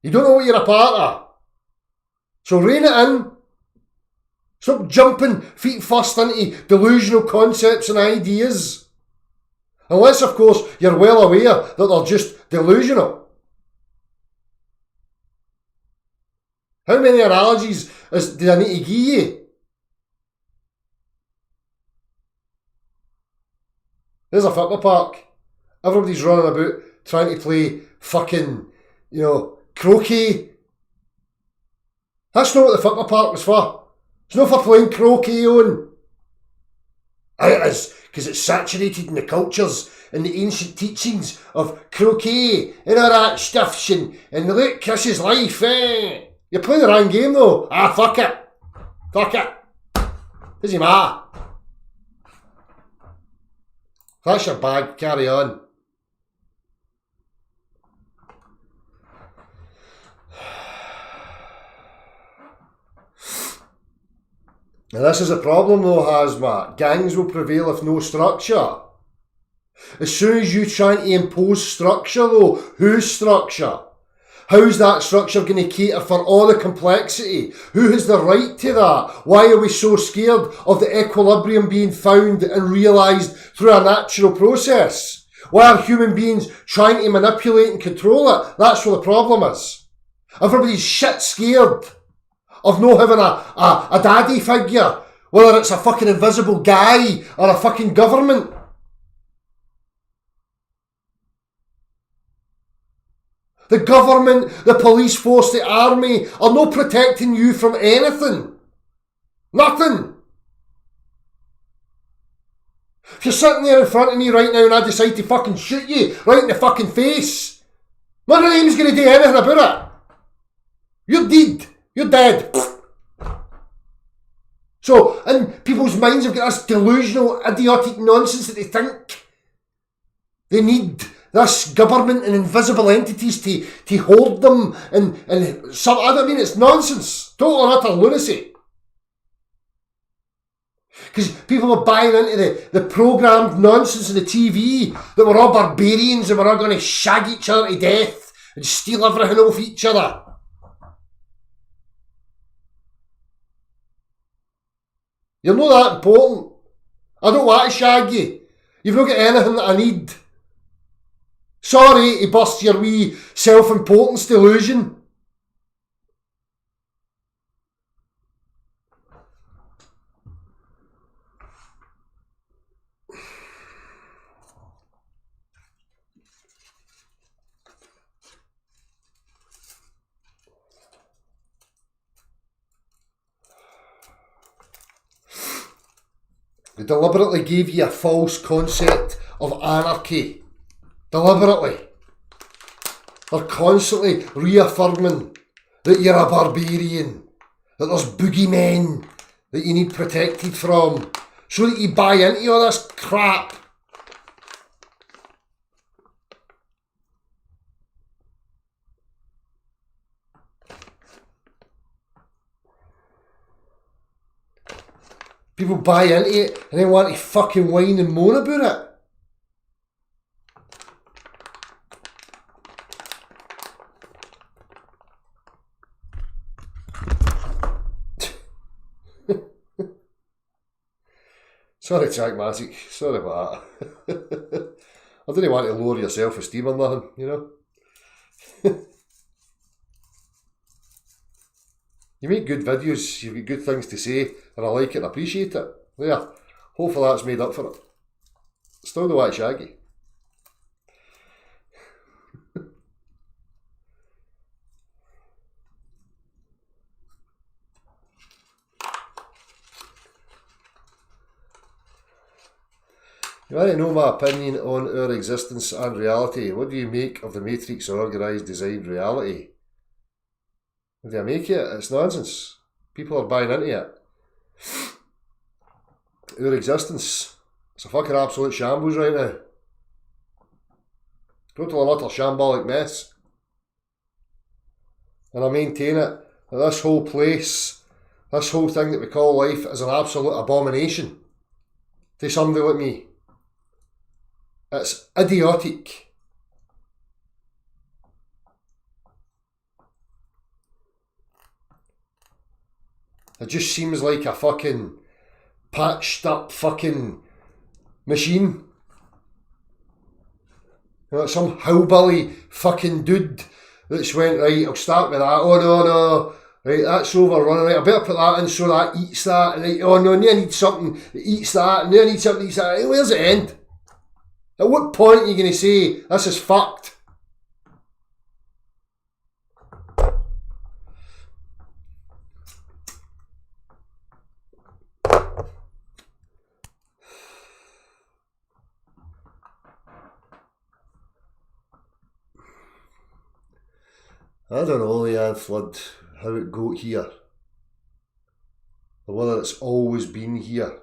You don't know what you're a part of. So rein it in. Stop jumping feet first into delusional concepts and ideas. Unless, of course, you're well aware that they're just delusional. How many analogies do I need to give you? There's a football park. Everybody's running about trying to play fucking, croquet. That's not what the football park was for. It's not for playing croquet on. It is, because it's saturated in the cultures and the ancient teachings of croquet and all that stuff, and look, this is life, eh? You're playing the wrong game though. Fuck it. Fuck it. Doesn't matter. That's your bag, carry on. Now this is a problem though, Hazmat. Gangs will prevail if no structure. As soon as you trying to impose structure though, whose structure? How's that structure going to cater for all the complexity? Who has the right to that? Why are we so scared of the equilibrium being found and realised through a natural process? Why are human beings trying to manipulate and control it? That's what the problem is. Everybody's shit scared of not having a daddy figure, whether it's a fucking invisible guy or a fucking government. The government, the police force, the army are not protecting you from anything. Nothing. If you're sitting there in front of me right now and I decide to fucking shoot you right in the fucking face, none of them's going to do anything about it. You're dead. You're dead. So, in people's minds have got this delusional, idiotic nonsense that they think they need this government and invisible entities to hold them and some other. It's nonsense. Total and utter lunacy. Because people are buying into the programmed nonsense of the TV that we're all barbarians and we're all going to shag each other to death and steal everything off each other. You're not that important. I don't want to shag you. You've not got anything that I need. Sorry to bust your wee self-importance delusion. They deliberately gave you a false concept of anarchy. Deliberately. They're constantly reaffirming that you're a barbarian, that there's boogeymen that you need protected from, so that you buy into all this crap. People buy into it and then want to fucking whine and moan about it. Sorry, Jackmatic. Sorry about that. I didn't want to lower your self-esteem or nothing, you know. You make good videos, you've got good things to say, and I like it and appreciate it. There. Hopefully that's made up for it. Still don't want Shaggy. You want to know my opinion on our existence and reality? What do you make of the Matrix or organised designed reality? What do I make it? It's nonsense. People are buying into it. Our existence, it's a fucking absolute shambles right now. Total and utter shambolic mess. And I maintain it that this whole place, this whole thing that we call life, is an absolute abomination to somebody like me. It's idiotic. It just seems like a fucking patched up fucking machine. You know, some hillbilly fucking dude that's went, right, I'll start with that, oh no, right, that's overrunning, right, I better put that in so that eats that, and right, oh no, now I need something that eats that, and now I need something that eats that. Right, where's the end? At what point are you going to say, this is fucked? I don't know, Leanne Flood, how it got here. Or whether it's always been here.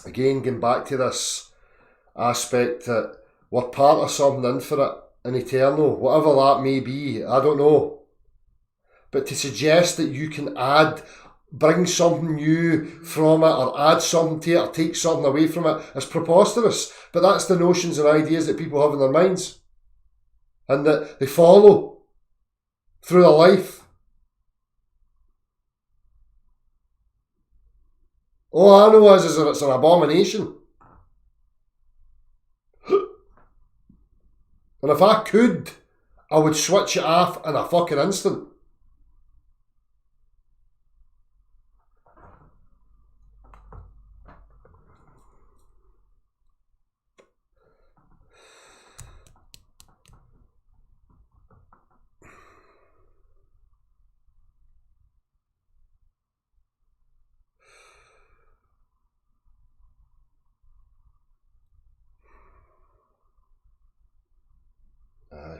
Again, going back to this aspect that we're part of something infinite and eternal, whatever that may be, I don't know. But to suggest that you can bring something new from it, or add something to it, or take something away from it, is preposterous. But that's the notions and ideas that people have in their minds. And that they follow through their life. All I know is that it's an abomination. And if I could, I would switch it off in a fucking instant.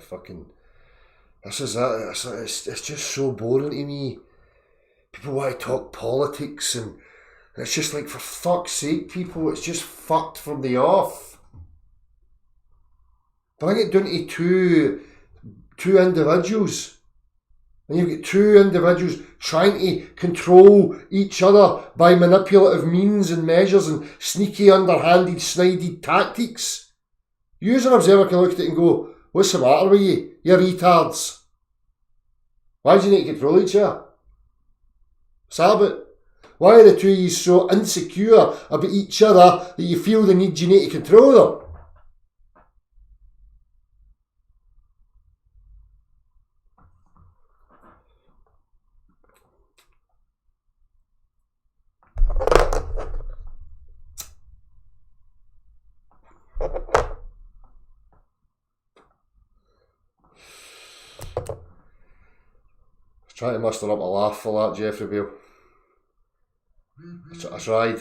Fucking, this is it. It's just so boring to me. People want to talk politics, and it's just like, for fuck's sake, people, it's just fucked from the off. Bring it down to two individuals, and you've got two individuals trying to control each other by manipulative means and measures and sneaky, underhanded, snided tactics. You as an observer can look at it and go, what's the matter with you? You retards. Why do you need to control each other? What's that about? Why are the two of you so insecure about each other that you feel you need to control them? Trying to muster up a laugh for that, Jeffrey Beale. I tried.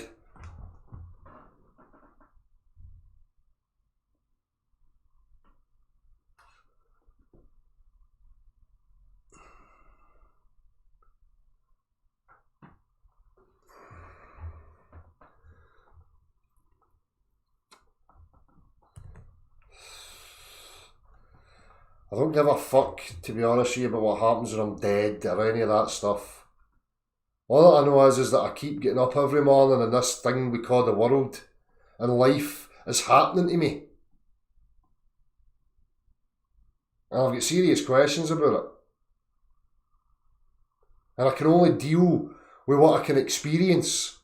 I don't give a fuck, to be honest with you, about what happens when I'm dead or any of that stuff. All that I know is that I keep getting up every morning and this thing we call the world and life is happening to me. And I've got serious questions about it. And I can only deal with what I can experience.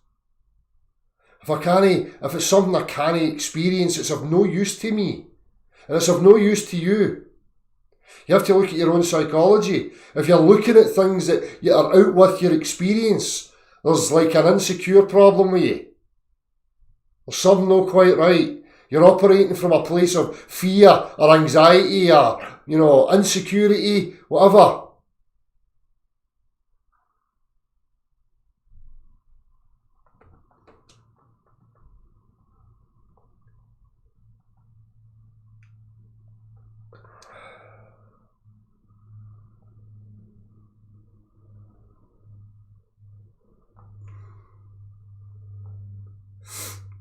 If it's something I can't experience, it's of no use to me. And it's of no use to you. You have to look at your own psychology. If you're looking at things that you are out with your experience, there's like an insecure problem with you. There's something not quite right. You're operating from a place of fear or anxiety or, insecurity, whatever.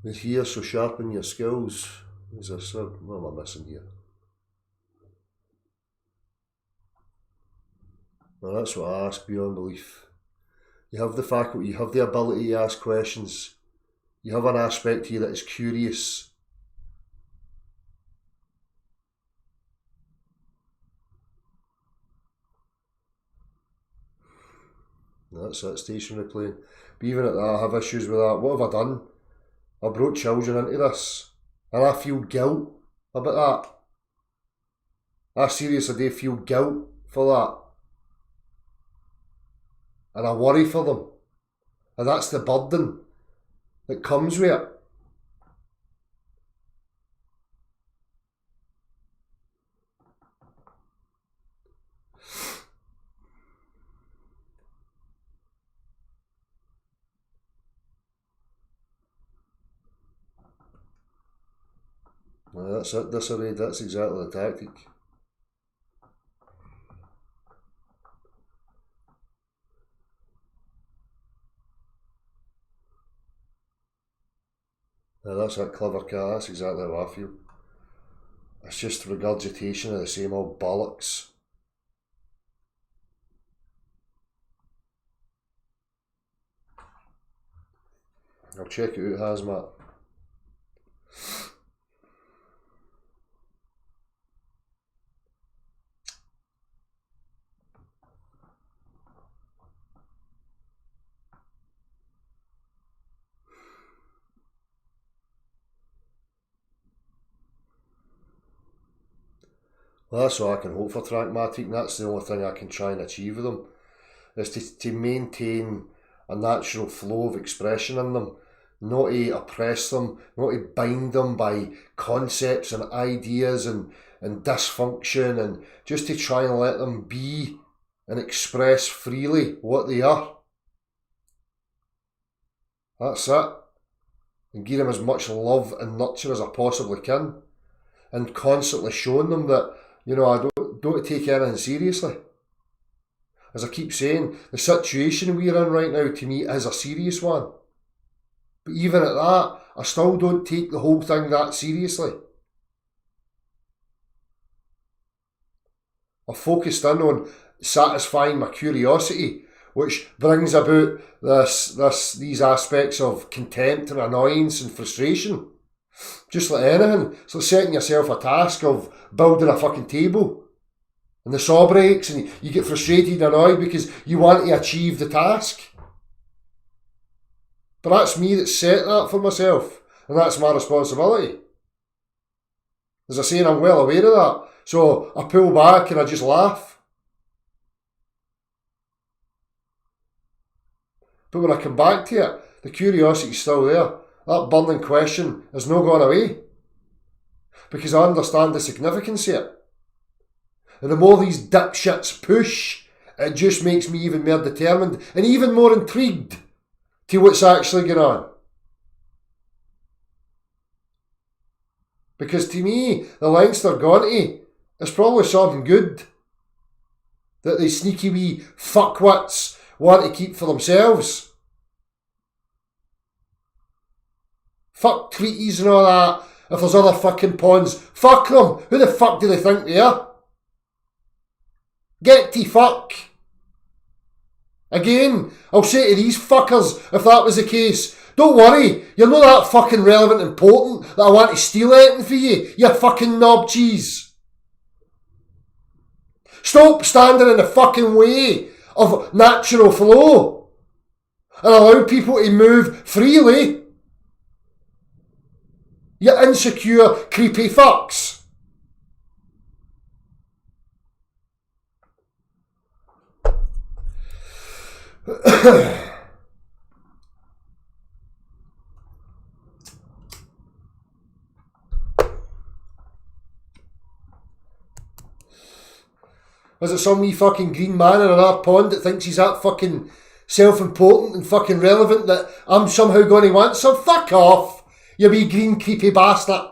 With here, so sharpen your skills. As I said, what am I missing here? Well, that's what I ask beyond belief. You have the faculty, you have the ability to ask questions. You have an aspect to you that is curious. That's it, stationary plane. But even at that, I have issues with that. What have I done? I brought children into this, and I feel guilt about that. I seriously do feel guilt for that. And I worry for them. And that's the burden that comes with it. Well, that's it, disarray, that's exactly the tactic. Now that's that clever car, that's exactly how I feel. It's just regurgitation of the same old bollocks. I'll check it out, Hazmat. Well, that's all I can hope for Trackmatic, and that's the only thing I can try and achieve with them, is to maintain a natural flow of expression in them, not to oppress them, not to bind them by concepts and ideas and dysfunction, and just to try and let them be and express freely what they are. That's it. And give them as much love and nurture as I possibly can, and constantly showing them that, I don't take anything seriously. As I keep saying, the situation we're in right now to me is a serious one. But even at that, I still don't take the whole thing that seriously. I've focused in on satisfying my curiosity, which brings about these aspects of contempt and annoyance and frustration. Just like anything, it's like setting yourself a task of building a fucking table, and the saw breaks and you get frustrated and annoyed because you want to achieve the task. But that's me that set that for myself, and that's my responsibility. As I say, I'm well aware of that, so I pull back and I just laugh. But when I come back to it, the curiosity's still there. That burning question has not gone away, because I understand the significance of it. And the more these dipshits push, it just makes me even more determined and even more intrigued to what's actually going on. Because to me, the lengths they're gone to is probably something good that they sneaky wee fuckwits want to keep for themselves. Fuck treaties and all that. If there's other fucking ponds, fuck them. Who the fuck do they think they are? Get to fuck. Again, I'll say to these fuckers, if that was the case, don't worry, you're not that fucking relevant and important that I want to steal anything for you, you fucking knob cheese. Stop standing in the fucking way of natural flow and allow people to move freely. You insecure, creepy fucks. Is it some wee fucking green man in another pond that thinks he's that fucking self-important and fucking relevant that I'm somehow going to want some? Fuck off, you wee green creepy bastard.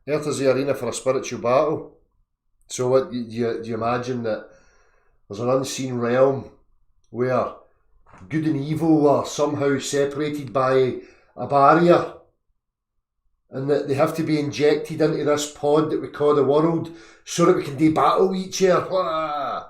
Earth is the arena for a spiritual battle. So what do you imagine that there's an unseen realm where good and evil are somehow separated by a barrier, and that they have to be injected into this pod that we call the world so that we can do battle with each other? Blah.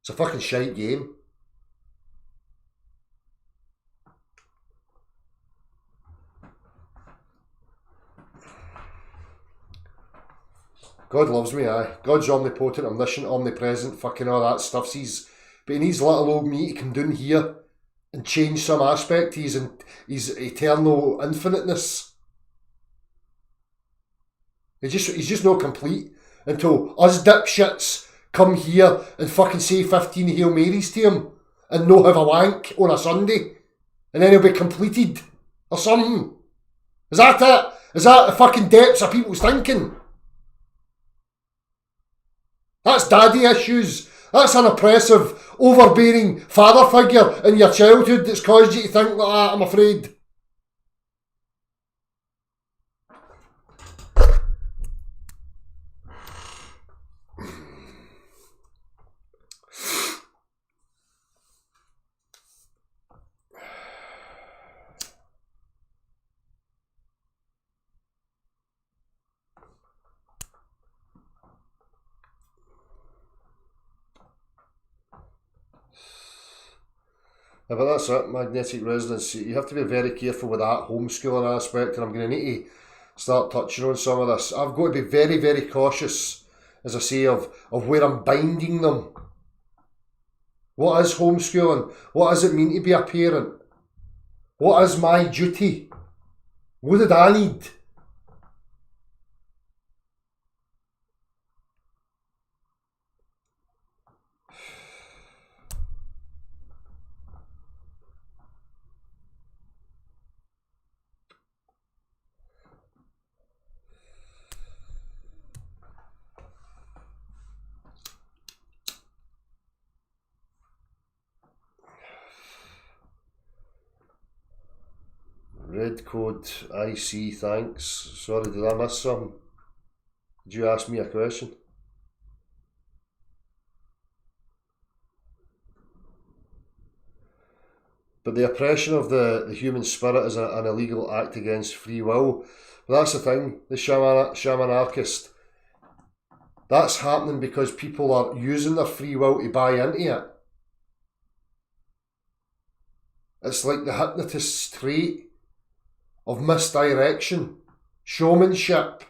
It's a fucking shite game. God loves me, aye. God's omnipotent, omniscient, omnipresent, fucking all that stuff. But he needs little old me to come down here and change some aspect of his eternal infiniteness. He's just not complete until us dipshits come here and fucking say 15 Hail Marys to him and no have a wank on a Sunday, and then he'll be completed or something. Is that it? Is that the fucking depths of people's thinking? That's daddy issues. That's an oppressive, overbearing father figure in your childhood that's caused you to think like that, I'm afraid. Yeah, but that's it, magnetic resonance. You have to be very careful with that homeschooling aspect, and I'm going to need to start touching on some of this. I've got to be very, very cautious, as I say, of where I'm binding them. What is homeschooling? What does it mean to be a parent? What is my duty? What did I need? Red code IC, thanks. Sorry, did I miss something? Did you ask me a question? But the oppression of the human spirit is an illegal act against free will. But that's the thing, the shamanarchist. That's happening because people are using their free will to buy into it. It's like the hypnotist's trait of misdirection, showmanship,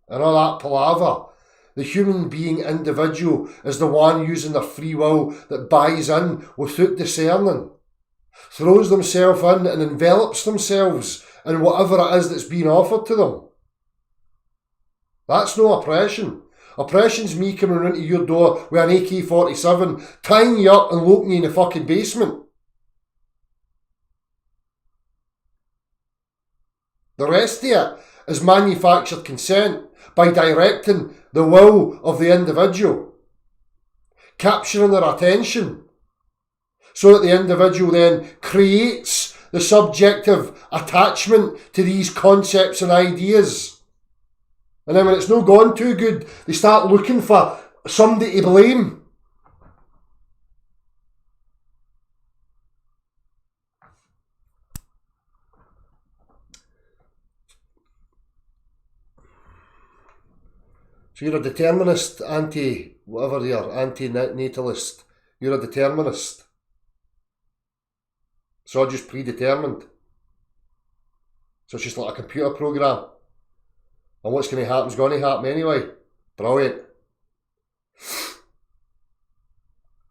and all that palaver. The human being individual is the one using their free will that buys in without discerning, throws themselves in and envelops themselves in whatever it is that's being offered to them. That's no oppression. Oppression's me coming into your door with an AK-47, tying you up and locking you in the fucking basement. The rest of it is manufactured consent by directing the will of the individual, capturing their attention so that the individual then creates the subjective attachment to these concepts and ideas. And then when it's not gone too good, they start looking for somebody to blame. So you're a determinist, anti-whatever you're, anti-natalist. You're a determinist. It's all just predetermined. So it's just like a computer program. And what's going to happen is going to happen anyway. Brilliant.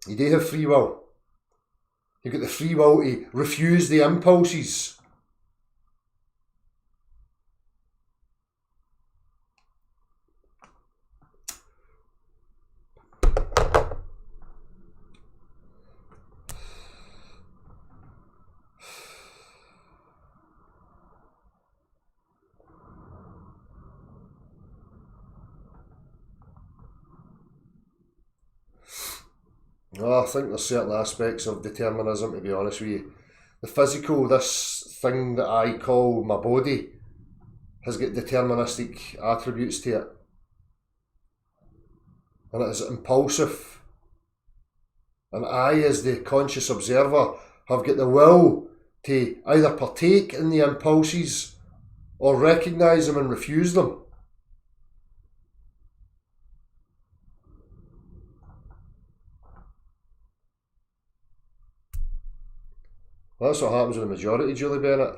You do have free will. You've got the free will to refuse the impulses. Oh, I think there's certain aspects of determinism, to be honest with you. The physical, this thing that I call my body, has got deterministic attributes to it. And it is impulsive. And I, as the conscious observer, have got the will to either partake in the impulses or recognise them and refuse them. That's what happens with the majority, Julie Bennett.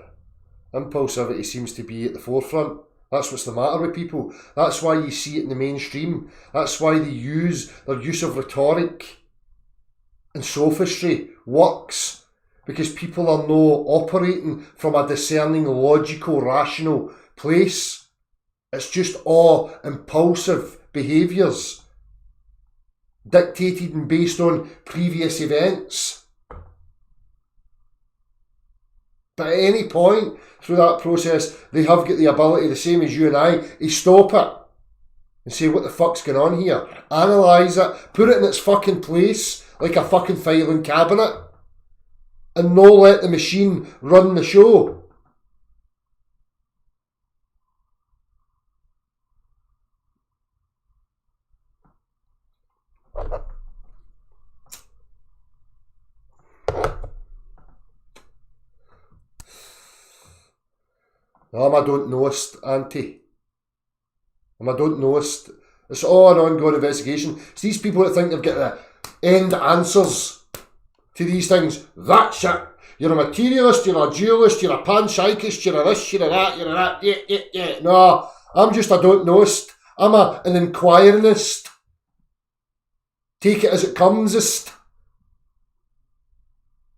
Impulsivity seems to be at the forefront. That's what's the matter with people. That's why you see it in the mainstream. That's why their use of rhetoric and sophistry works. Because people are no operating from a discerning, logical, rational place. It's just all impulsive behaviours dictated and based on previous events. But at any point through that process, they have got the ability, the same as you and I, to stop it and say, what the fuck's going on here? Analyse it, put it in its fucking place, like a fucking filing cabinet, and no let the machine run the show. I'm a don't knowist, Auntie. I'm a don't knowist. It's all an ongoing investigation. It's these people that think they've got the end answers to these things. That's it. You're a materialist, you're a dualist, you're a panpsychist, you're a this, you're a that, you're a that. Yeah. No, I'm just a don't knowist. I'm an inquiringist. Take it as it comesist.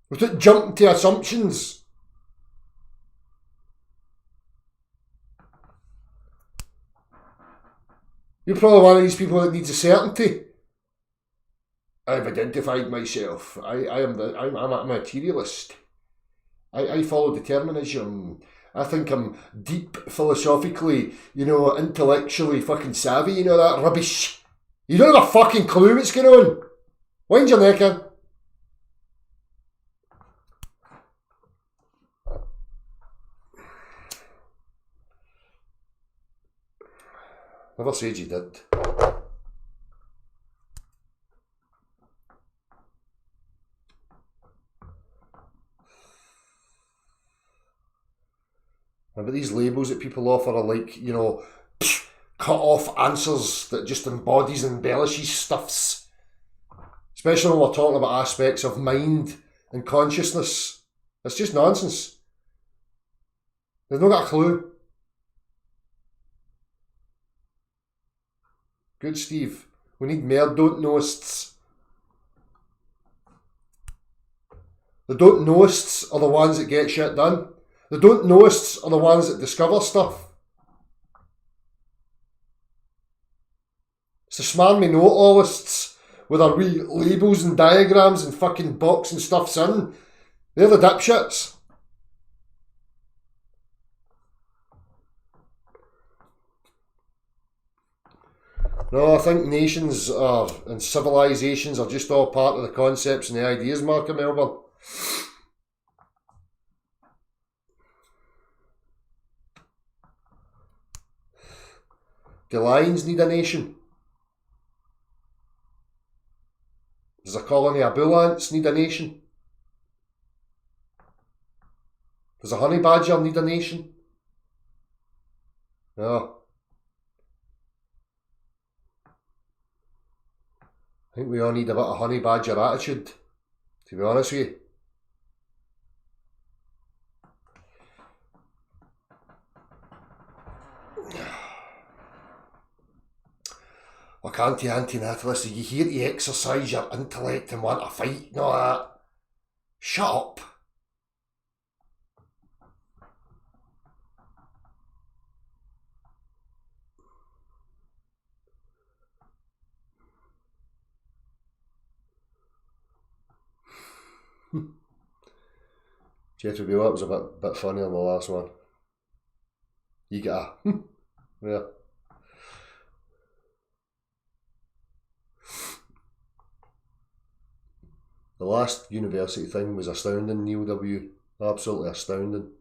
Without jumping to assumptions. You're probably one of these people that needs a certainty. I've identified myself. I'm a materialist. I follow determinism. I think I'm deep philosophically, intellectually fucking savvy, that rubbish. You don't have a fucking clue what's going on. Wind your neck in. Never said you did. But these labels that people offer are like, cut off answers that just embodies and embellishes stuffs. Especially when we're talking about aspects of mind and consciousness. It's just nonsense. They've not got a clue. Good, Steve. We need more don't knowists. The don't knowists are the ones that get shit done. The don't knowists are the ones that discover stuff. It's the smarmy know-it-allists with their wee labels and diagrams and fucking boxing stuffs in. They're the dipshits. No, I think nations are and civilisations are just all part of the concepts and the ideas, Mark of Melbourne. Do lions need a nation? Does a colony of bull ants need a nation? Does a honey badger need a nation? No. I think we all need a bit of honey badger attitude, to be honest with you. Look, anti-natalist, are you here to exercise your intellect and want to fight? No, that. Shut up. Jeffrey Beale, that was a bit funnier than the last one. You get a yeah. The last university thing was astounding, Neil W. Absolutely astounding.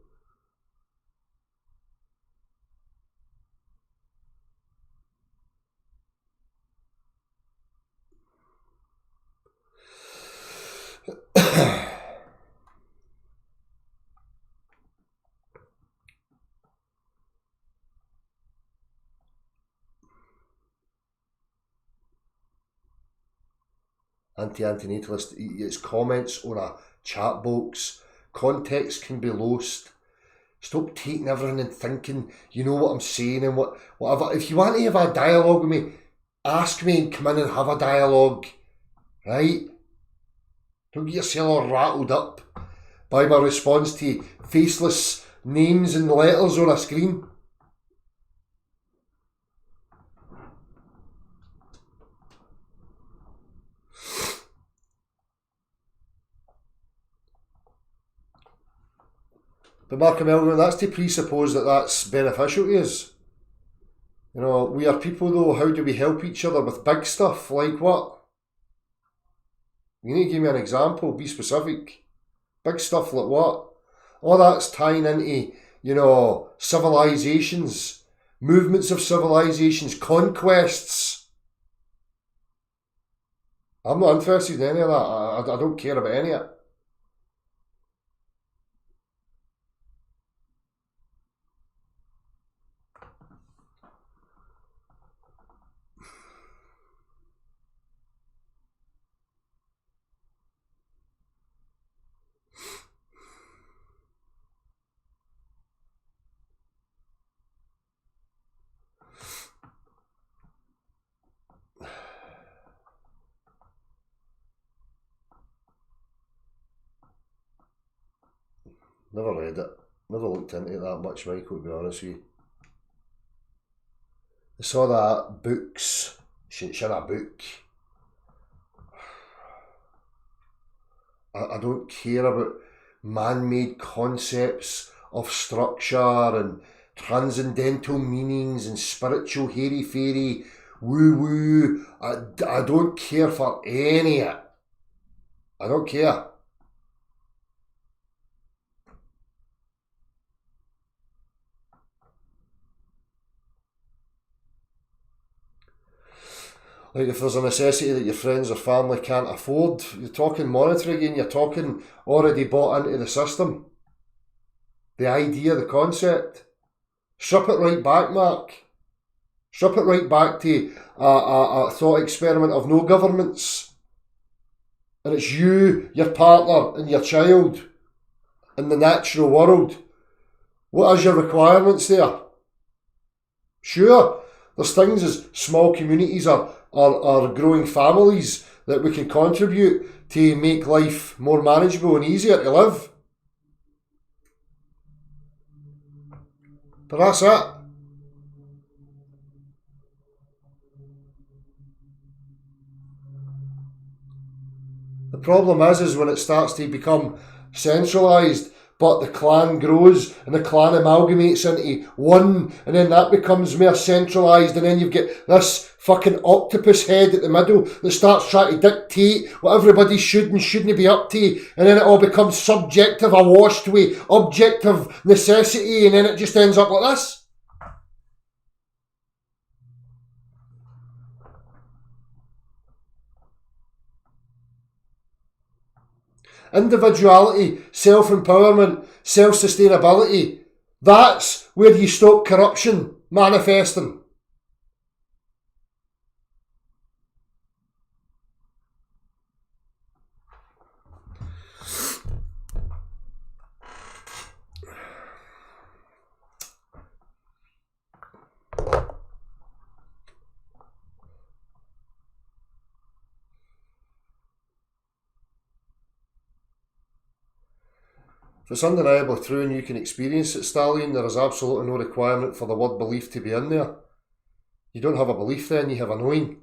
Anti-natalist, it's comments on a chat box. Context can be lost. Stop taking everything and thinking you know what I'm saying and whatever. If you want to have a dialogue with me, ask me and come in and have a dialogue. Right? Don't get yourself all rattled up by my response to faceless names and letters on a screen. But Mark Melvin, that's to presuppose that that's beneficial to us. You know, we are people though, how do we help each other with big stuff? Like what? You need to give me an example, be specific. Big stuff like what? All that's tying into, you know, civilisations, movements of civilisations, conquests. I'm not interested in any of that. I don't care about any of it. Never read it. Never looked into it that much, Michael, to be honest with you. I saw that books. Shouldn't a book. I don't care about man-made concepts of structure and transcendental meanings and spiritual hairy-fairy woo-woo. I don't care for any of it. I don't care. Like if there's a necessity that your friends or family can't afford, you're talking monetary again, you're talking already bought into the system. The idea, the concept. Strip it right back, Mark. Strip it right back to a thought experiment of no governments. And it's you, your partner and your child in the natural world. What is your requirements there? Sure, there's things as small communities are growing families that we can contribute to make life more manageable and easier to live. But that's it. The problem is when it starts to become centralised, but the clan grows and the clan amalgamates into one, and then that becomes more centralised, and then you've got this fucking octopus head at the middle that starts trying to dictate what everybody should and shouldn't be up to, and then it all becomes subjective, awashed with objective necessity, and then it just ends up like this. Individuality, self-empowerment, self-sustainability, that's where you stop corruption manifesting. If it's undeniably true and you can experience it, Stallion, there is absolutely no requirement for the word belief to be in there. You don't have a belief then, you have a knowing.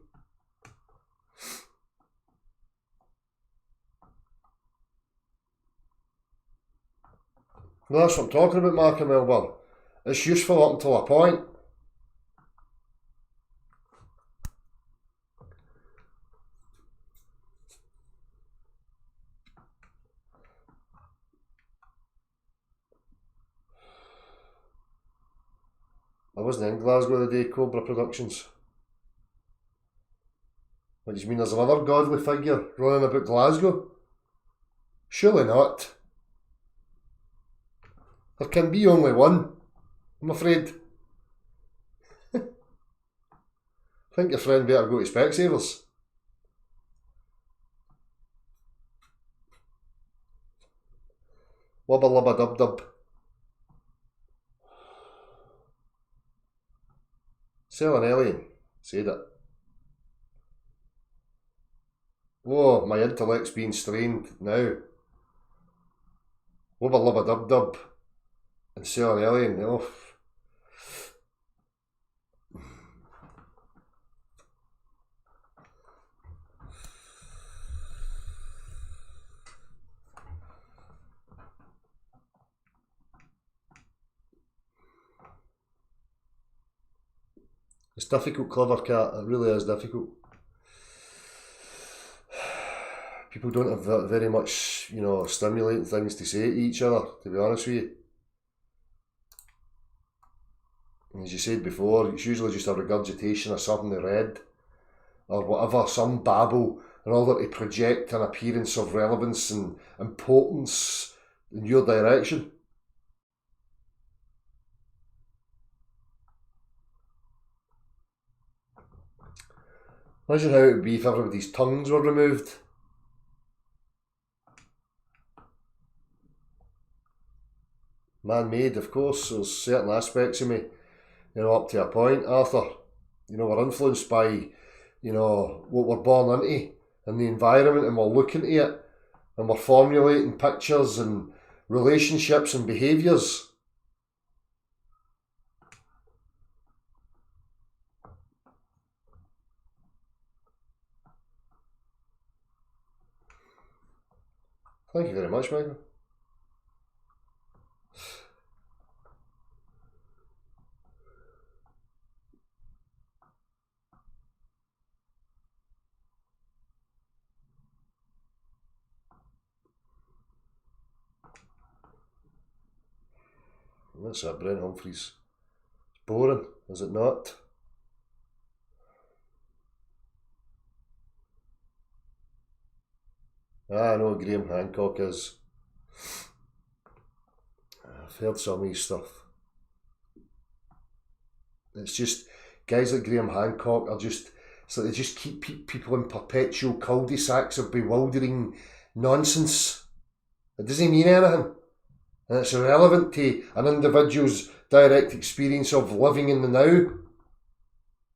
Well, that's what I'm talking about, Mark and Melbourne. It's useful up until a point. I wasn't in Glasgow the day, Cobra Productions. What do you mean there's another godly figure running about Glasgow? Surely not. There can be only one, I'm afraid. I think your friend better go to Specsavers. Wubba lubba dub dub. Sell an alien. Said it. Oh, my intellect's being strained now. Wubba lubba dub dub. And sell an alien. Oh. It's difficult, Clever Cat. It really is difficult. People don't have very much, stimulating things to say to each other, to be honest with you. And as you said before, it's usually just a regurgitation of something they read, or whatever, some babble, in order to project an appearance of relevance and importance in your direction. Imagine how it would be if everybody's tongues were removed. Man-made, of course. There's certain aspects of me, up to a point, Arthur. We're influenced by, what we're born into and the environment, and we're looking at it, and we're formulating pictures and relationships and behaviours. Thank you very much, Michael. That's it, Brent Humphreys. It's boring, is it not? I know Graham Hancock is. I've heard some of his stuff. It's just, guys like Graham Hancock are just, it's like they just keep people in perpetual cul-de-sacs of bewildering nonsense. It doesn't mean anything. And it's irrelevant to an individual's direct experience of living in the now.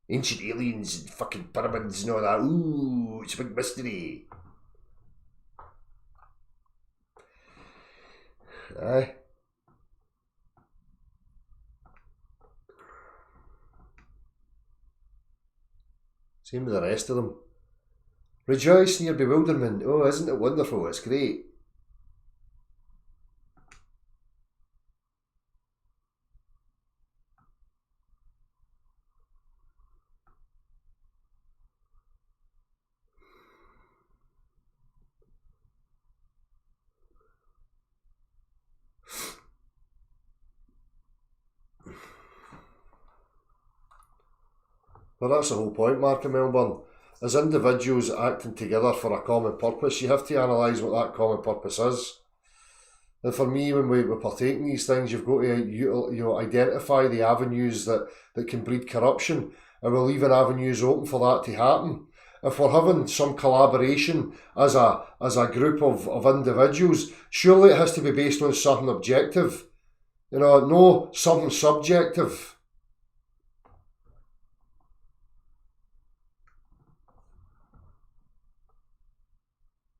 Ancient aliens and fucking pyramids and all that. Ooh, it's a big mystery. Aye. Same with the rest of them. Rejoice in your bewilderment. Oh, isn't it wonderful? It's great. Well, that's the whole point, Mark of Melbourne. As individuals acting together for a common purpose, you have to analyse what that common purpose is. And for me, when we partake in these things, you've got to identify the avenues that can breed corruption, and we're leaving avenues open for that to happen. If we're having some collaboration as a group of individuals, surely it has to be based on something objective, no something subjective.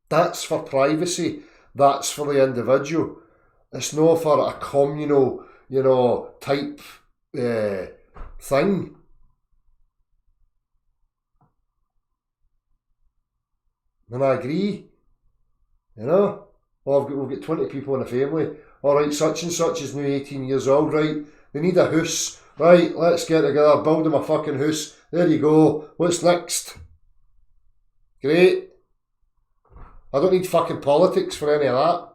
That's for privacy. That's for the individual. It's not for a communal, type thing. And I agree. Well, we've got 20 people in the family. All right, such and such is now 18 years old, right? They need a house. Right, let's get together, build them a fucking house. There you go. What's next? Great. I don't need fucking politics for any of that.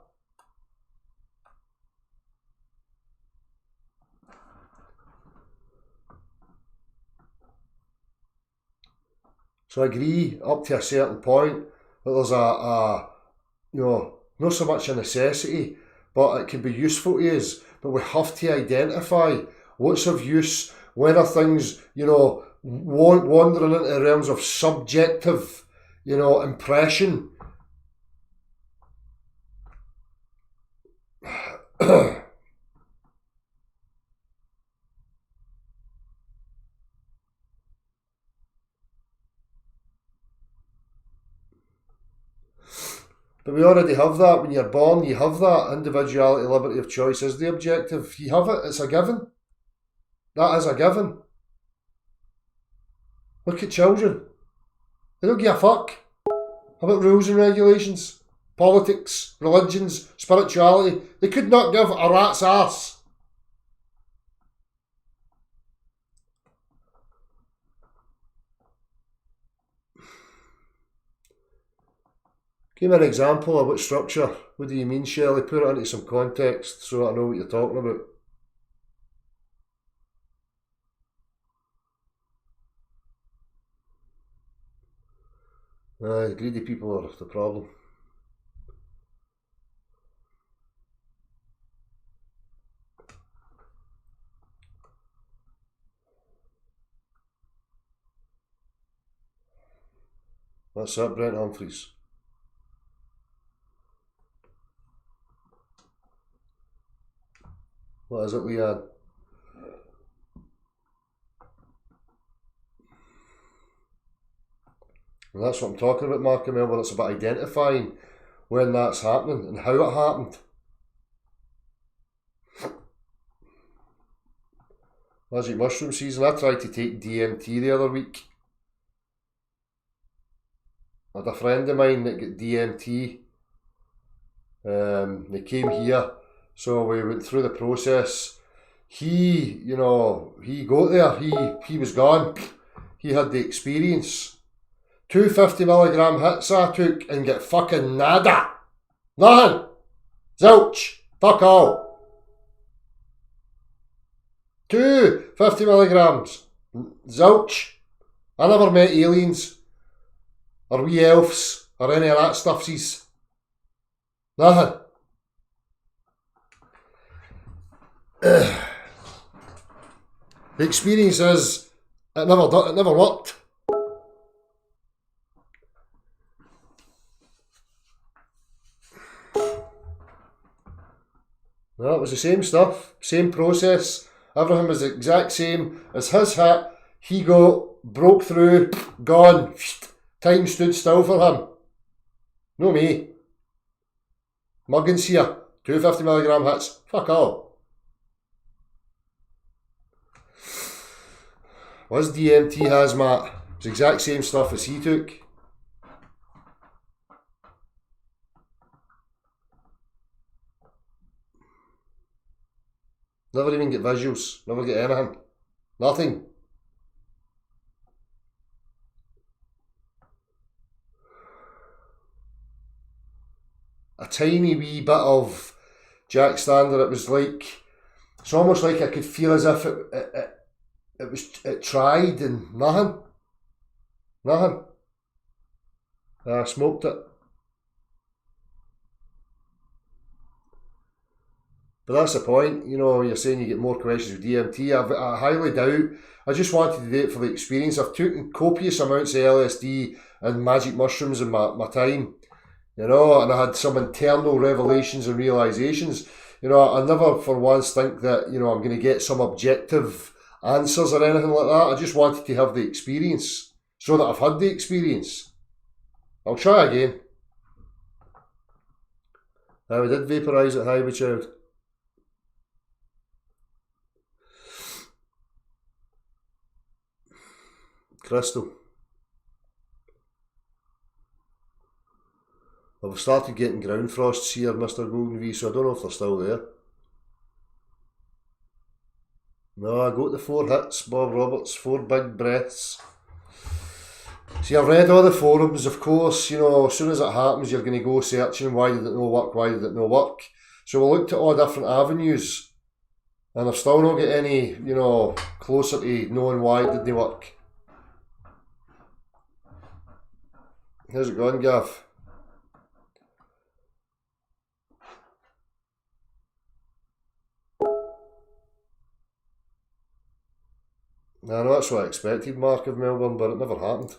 So I agree up to a certain point that there's not so much a necessity, but it can be useful to us. But we have to identify what's of use, when are things, wandering into the realms of subjective, impression. But we already have that. When you're born, you have that. Individuality, liberty of choice is the objective. You have it. It's a given. That is a given. Look at children. They don't give a fuck about rules and regulations, politics, religions, spirituality. They could not give a rat's ass. Give me an example of what structure. What do you mean, Shelley? Put it into some context so I know what you're talking about. Greedy people are the problem. That's it, Brent Humphreys. What is it, Leanne? And that's what I'm talking about, Mark and Melbourne. It's about identifying when that's happening and how it happened. Magic mushroom season. I tried to take DMT the other week. I had a friend of mine that got DMT. They came here, so we went through the process. He got there. He was gone. He had the experience. 250mg hits I took and get fucking nada. Nothing. Zilch. Fuck all. 250mg. Zilch. I never met aliens or wee elves or any of that stuffsies. Nothing. The experience is it never worked. No, it was the same stuff, same process. Everything was the exact same as his hit. He broke through, gone. Time stood still for him. No me. Muggins here. 250mg hits. Fuck all. Was DMT hazmat. It's the exact same stuff as he took. Never even get visuals. Never get anything. Nothing. A tiny wee bit of Jack Standard. It was like, it's almost like I could feel as if it tried and nothing. I smoked it. But that's the point, you're saying you get more questions with DMT. I highly doubt. I just wanted to do it for the experience. I've taken copious amounts of LSD and magic mushrooms in my time, and I had some internal revelations and realizations. I never for once think that, I'm going to get some objective answers or anything like that. I just wanted to have the experience so that I've had the experience. I'll try again. We did vaporise at Highway Child. Crystal. I've started getting ground frosts here, Mr. Golden V, so I don't know if they're still there. No, I got the 4 hits, Bob Roberts, 4 big breaths. See, I've read all the forums, of course, as soon as it happens, you're going to go searching, why did it not work? So we looked at all different avenues, and I've still not got any, closer to knowing why it didn't work. How's it going, Gav? I know that's what I expected, Mark, of Melbourne, but it never happened.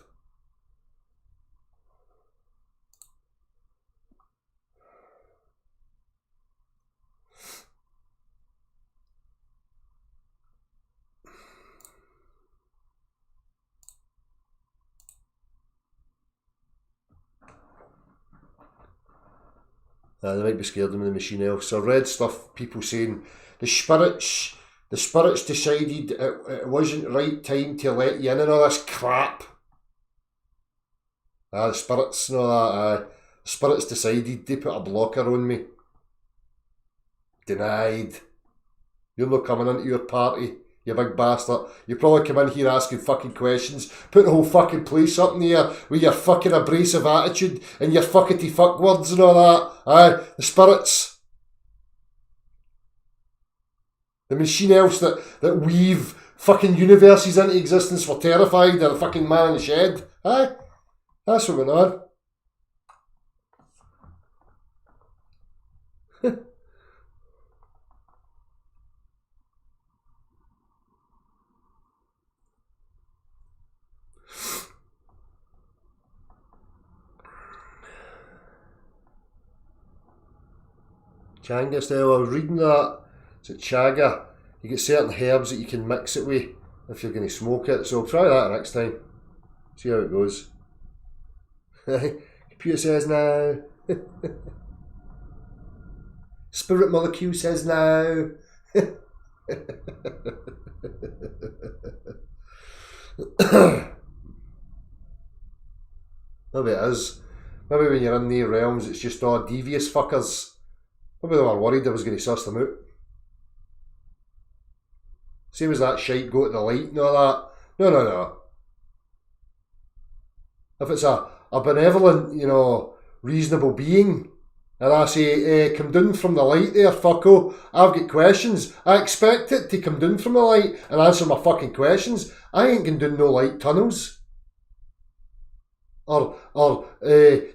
They might be scared of them in the machine elves. So I read stuff, people saying the spirits decided it wasn't right time to let you in and all this crap. The spirits and all that. The spirits decided they put a blocker on me. Denied. You're not coming into your party, you big bastard. You probably come in here asking fucking questions, put the whole fucking place up in the air with your fucking abrasive attitude and your fuckety fuck words and all that. The spirits. The machine elves that weave fucking universes into existence were terrified of the fucking man in the shed. That's what went on. Changa style, I was reading that. It's a chaga. You get certain herbs that you can mix it with if you're going to smoke it. So try that next time. See how it goes. Computer says no. Spirit molecule says no. Maybe it is. Maybe when you're in the realms it's just all devious fuckers. Maybe they were worried I was going to suss them out. Same as that shite go to the light and all that. No. If it's a benevolent, reasonable being, and I say, come down from the light there, fucko, I've got questions. I expect it to come down from the light and answer my fucking questions. I ain't going down no light tunnels. Or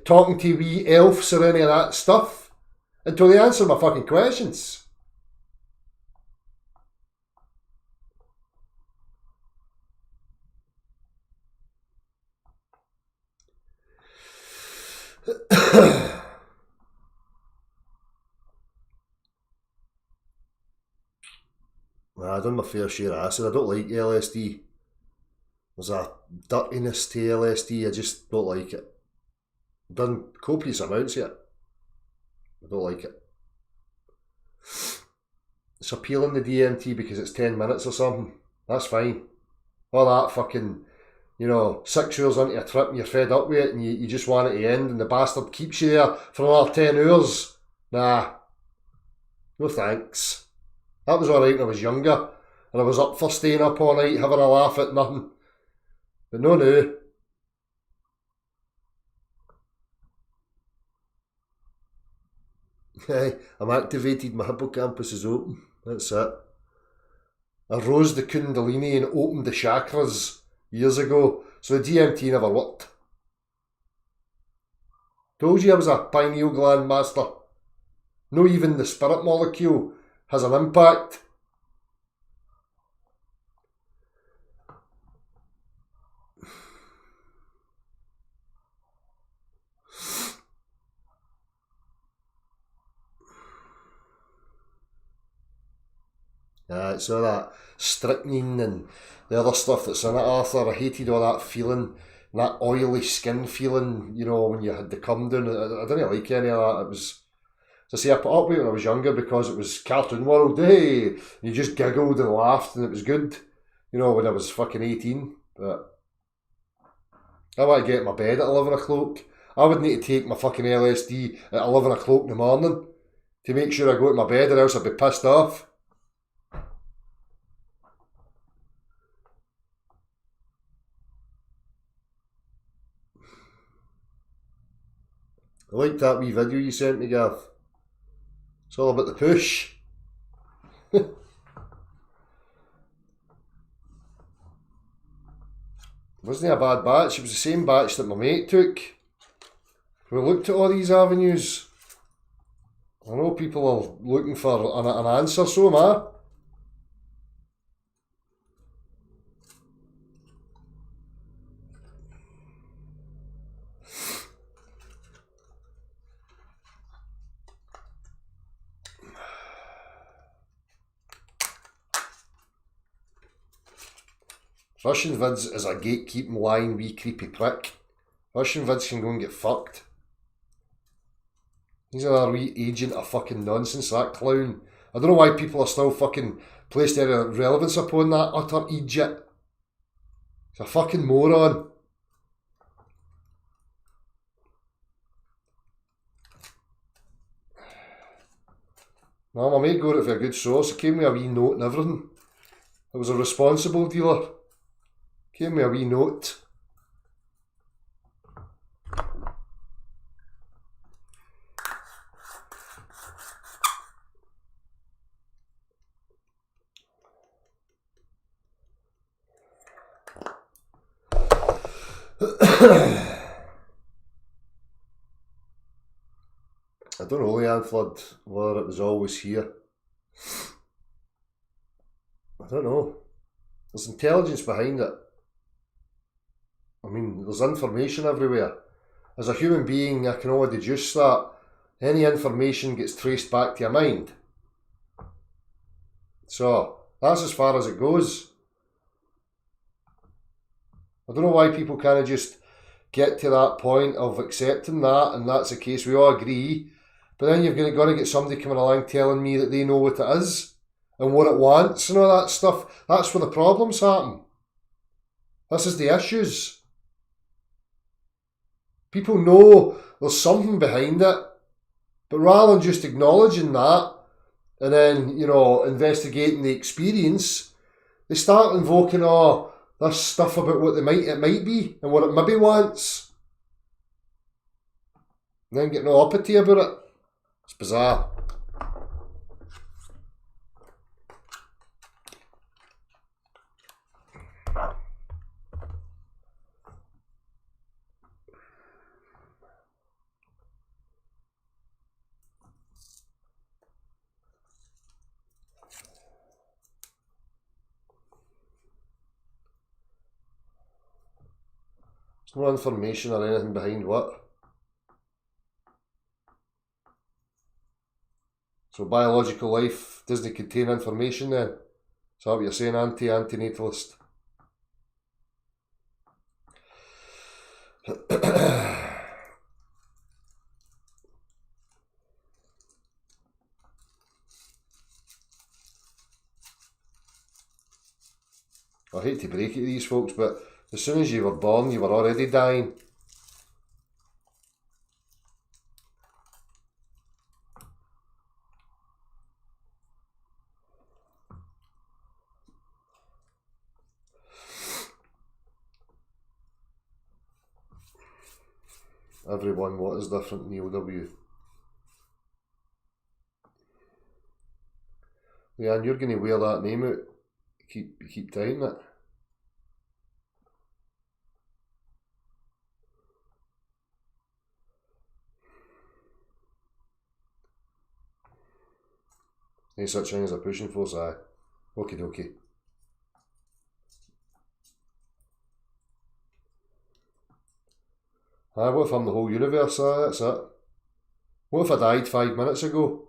talking to wee elves or any of that stuff until they answer my fucking questions. I've done my fair share of acid. I don't like LSD. There's a dirtiness to LSD. I just don't like it. I've done copious amounts of it. I don't like it. It's appealing the DMT because it's 10 minutes or something. That's fine. All that fucking, 6 hours into a trip and you're fed up with it and you just want it to end and the bastard keeps you there for another 10 hours. Nah. No thanks. That was alright when I was younger and I was up for staying up all night having a laugh at nothing. But no. I'm activated, my hippocampus is open. That's it. I rose the Kundalini and opened the chakras years ago, so the DMT never worked. Told you I was a pineal gland master. No, even the spirit molecule has an impact. It's all that strychnine and the other stuff that's in it, Arthur. I hated all that feeling, that oily skin feeling, you know, when you had the cum down. I didn't like any of that. It was, to say, I put up with it when I was younger because it was Cartoon World, hey! You just giggled and laughed and it was good, you know, when I was fucking 18. But I want to get in my bed at 11 o'clock. I would need to take my fucking LSD at 11 o'clock in the morning to make sure I go to my bed, or else I'd be pissed off. I liked that wee video you sent me, Gav. It's all about the push. Wasn't it a bad batch? It was the same batch that my mate took. We looked at all these avenues. I know people are looking for an answer, so am I. Russian Vids is a gatekeeping lying wee creepy prick. Russian Vids can go and get fucked. He's another wee agent of fucking nonsense, that clown. I don't know why people are still fucking placed any relevance upon that utter idiot. He's a fucking moron. No, my mate got it for a good source. It came with a wee note and everything. It was a responsible dealer. Came with a wee note. I don't know, Leanne Flood, whether it was always here. I don't know. There's intelligence behind it. I mean, there's information everywhere. As a human being, I can only deduce that any information gets traced back to your mind. So, that's as far as it goes. I don't know why people can't just get to that point of accepting that, and that's the case, we all agree. But then you've got to get somebody coming along telling me that they know what it is and what it wants and all that stuff. That's where the problems happen. This is the issues. People know there's something behind it, but rather than just acknowledging that and then, you know, investigating the experience, they start invoking all this stuff about what it might be and what it maybe wants. And then get no uppity about it. It's bizarre. There's no information or anything behind what. So biological life doesn't contain information then? Is that what you're saying, anti-antinatalist? I hate to break it to these folks, but as soon as you were born, you were already dying. Everyone, what is different, Neil W? Leanne, you're going to wear that name out. keep tightening it. No such thing as a pushing force, aye. Okie dokie. Aye, what if I'm the whole universe? Aye, that's it. What if I died 5 minutes ago?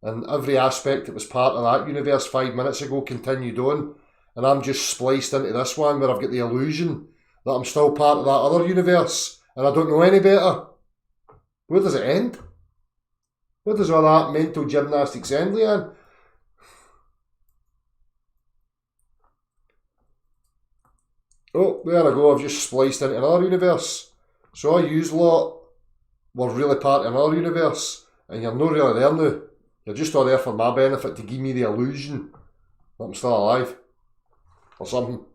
And every aspect that was part of that universe 5 minutes ago continued on, and I'm just spliced into this one where I've got the illusion that I'm still part of that other universe, and I don't know any better. Where does it end? Where does all that mental gymnastics end, Leanne? Oh, there I go, I've just spliced into another universe. So I use lot were really part of another universe, and you're not really there now. You're just all there for my benefit to give me the illusion that I'm still alive. Or something.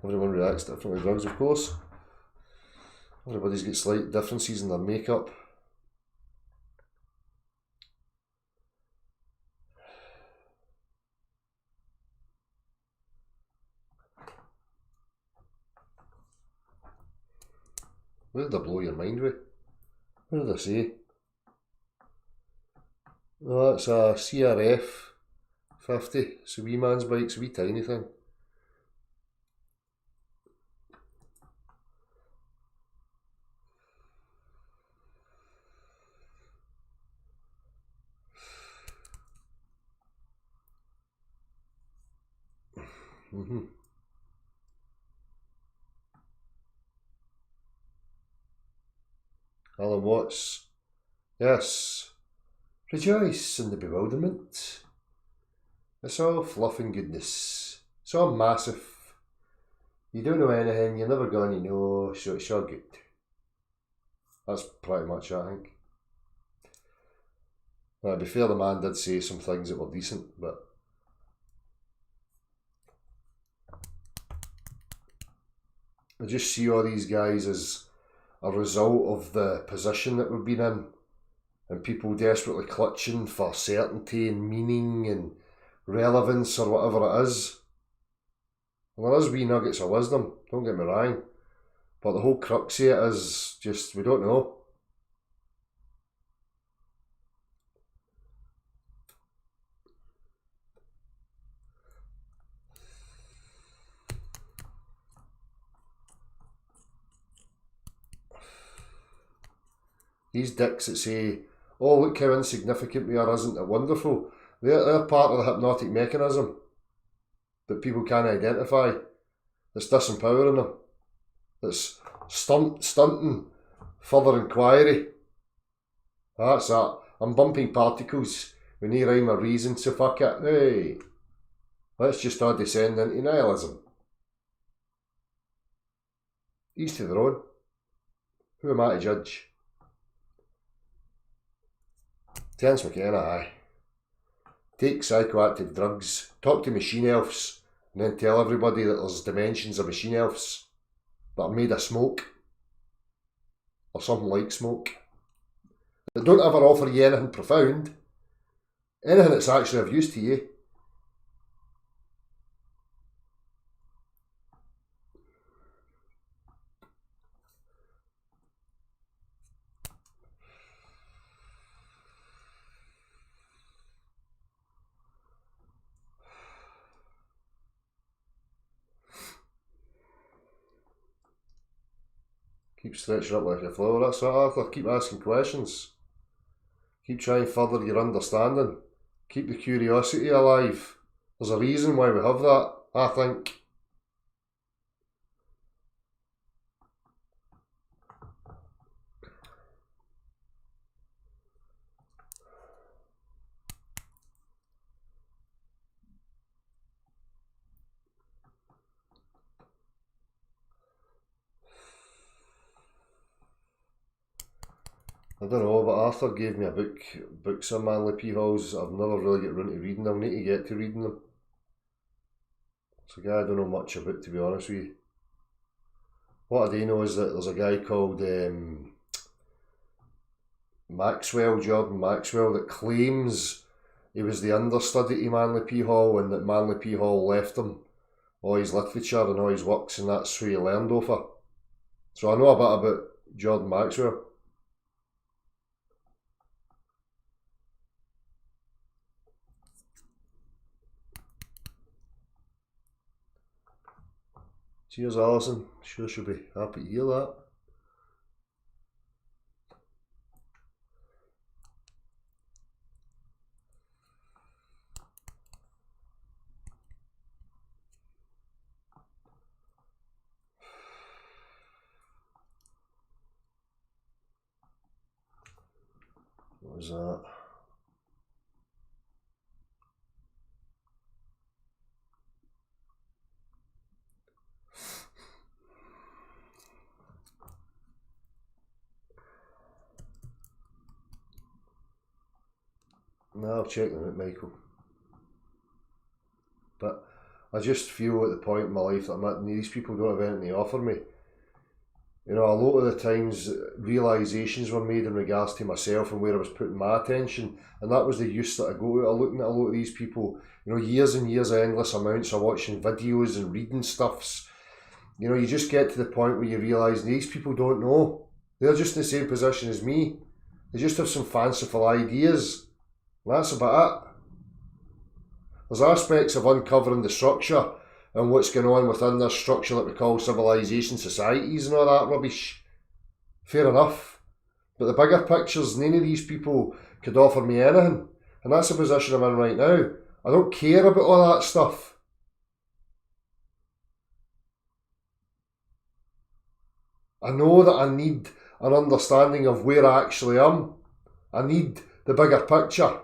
Everyone reacts differently to drugs, of course. Everybody's got slight differences in their makeup. What did I blow your mind with? What did I say? Oh, that's a CRF 50. It's a wee man's bike, it's a wee tiny thing. Alan Watts. Yes. Rejoice in the bewilderment. It's all fluff and goodness. It's all massive. You don't know anything, you're never going to know, so it's all good. That's pretty much it, I think. Now, to be fair, the man did say some things that were decent, but I just see all these guys as a result of the position that we've been in, and people desperately clutching for certainty and meaning and relevance or whatever it is. And there is wee nuggets of wisdom, don't get me wrong, but the whole crux of it is just, we don't know. These dicks that say, oh, look how insignificant we are, isn't it wonderful? They're part of the hypnotic mechanism that people can't identify. That's disempowering them. That's stunting further inquiry. That's that. I'm bumping particles with no rhyme or reason, so fuck it. Hey, let's just all descend into nihilism. Each to their own. Who am I to judge? Terence McKenna, aye. Take psychoactive drugs, talk to machine elves, and then tell everybody that there's dimensions of machine elves that are made of smoke, or something like smoke, that don't ever offer you anything profound, anything that's actually of use to you. Keep stretching up like a flower, that's it, Arthur. Keep asking questions. Keep trying to further your understanding. Keep the curiosity alive. There's a reason why we have that, I think. I don't know, but Arthur gave me a books on Manly P. Halls. I've never really got round to reading them. I need to get to reading them. It's a guy I don't know much about, to be honest with you. What I do know is that there's a guy called Maxwell, Jordan Maxwell, that claims he was the understudy to Manly P. Hall and that Manly P. Hall left him all his literature and all his works, and that's who he learned off of. So I know a bit about Jordan Maxwell. Cheers, Alison. Sure she'll be happy to hear that. What was that? No, I'll check them out, Michael. But I just feel at the point in my life that I'm at, these people don't have anything to offer me. You know, a lot of the times realisations were made in regards to myself and where I was putting my attention, and that was the use that I go to. Looking at a lot of these people, you know, years and years of endless amounts of watching videos and reading stuffs. You know, you just get to the point where you realise these people don't know. They're just in the same position as me. They just have some fanciful ideas. That's about it. There's aspects of uncovering the structure and what's going on within this structure that we call civilization, societies and all that rubbish. Fair enough. But the bigger pictures, none of these people could offer me anything. And that's the position I'm in right now. I don't care about all that stuff. I know that I need an understanding of where I actually am. I need the bigger picture.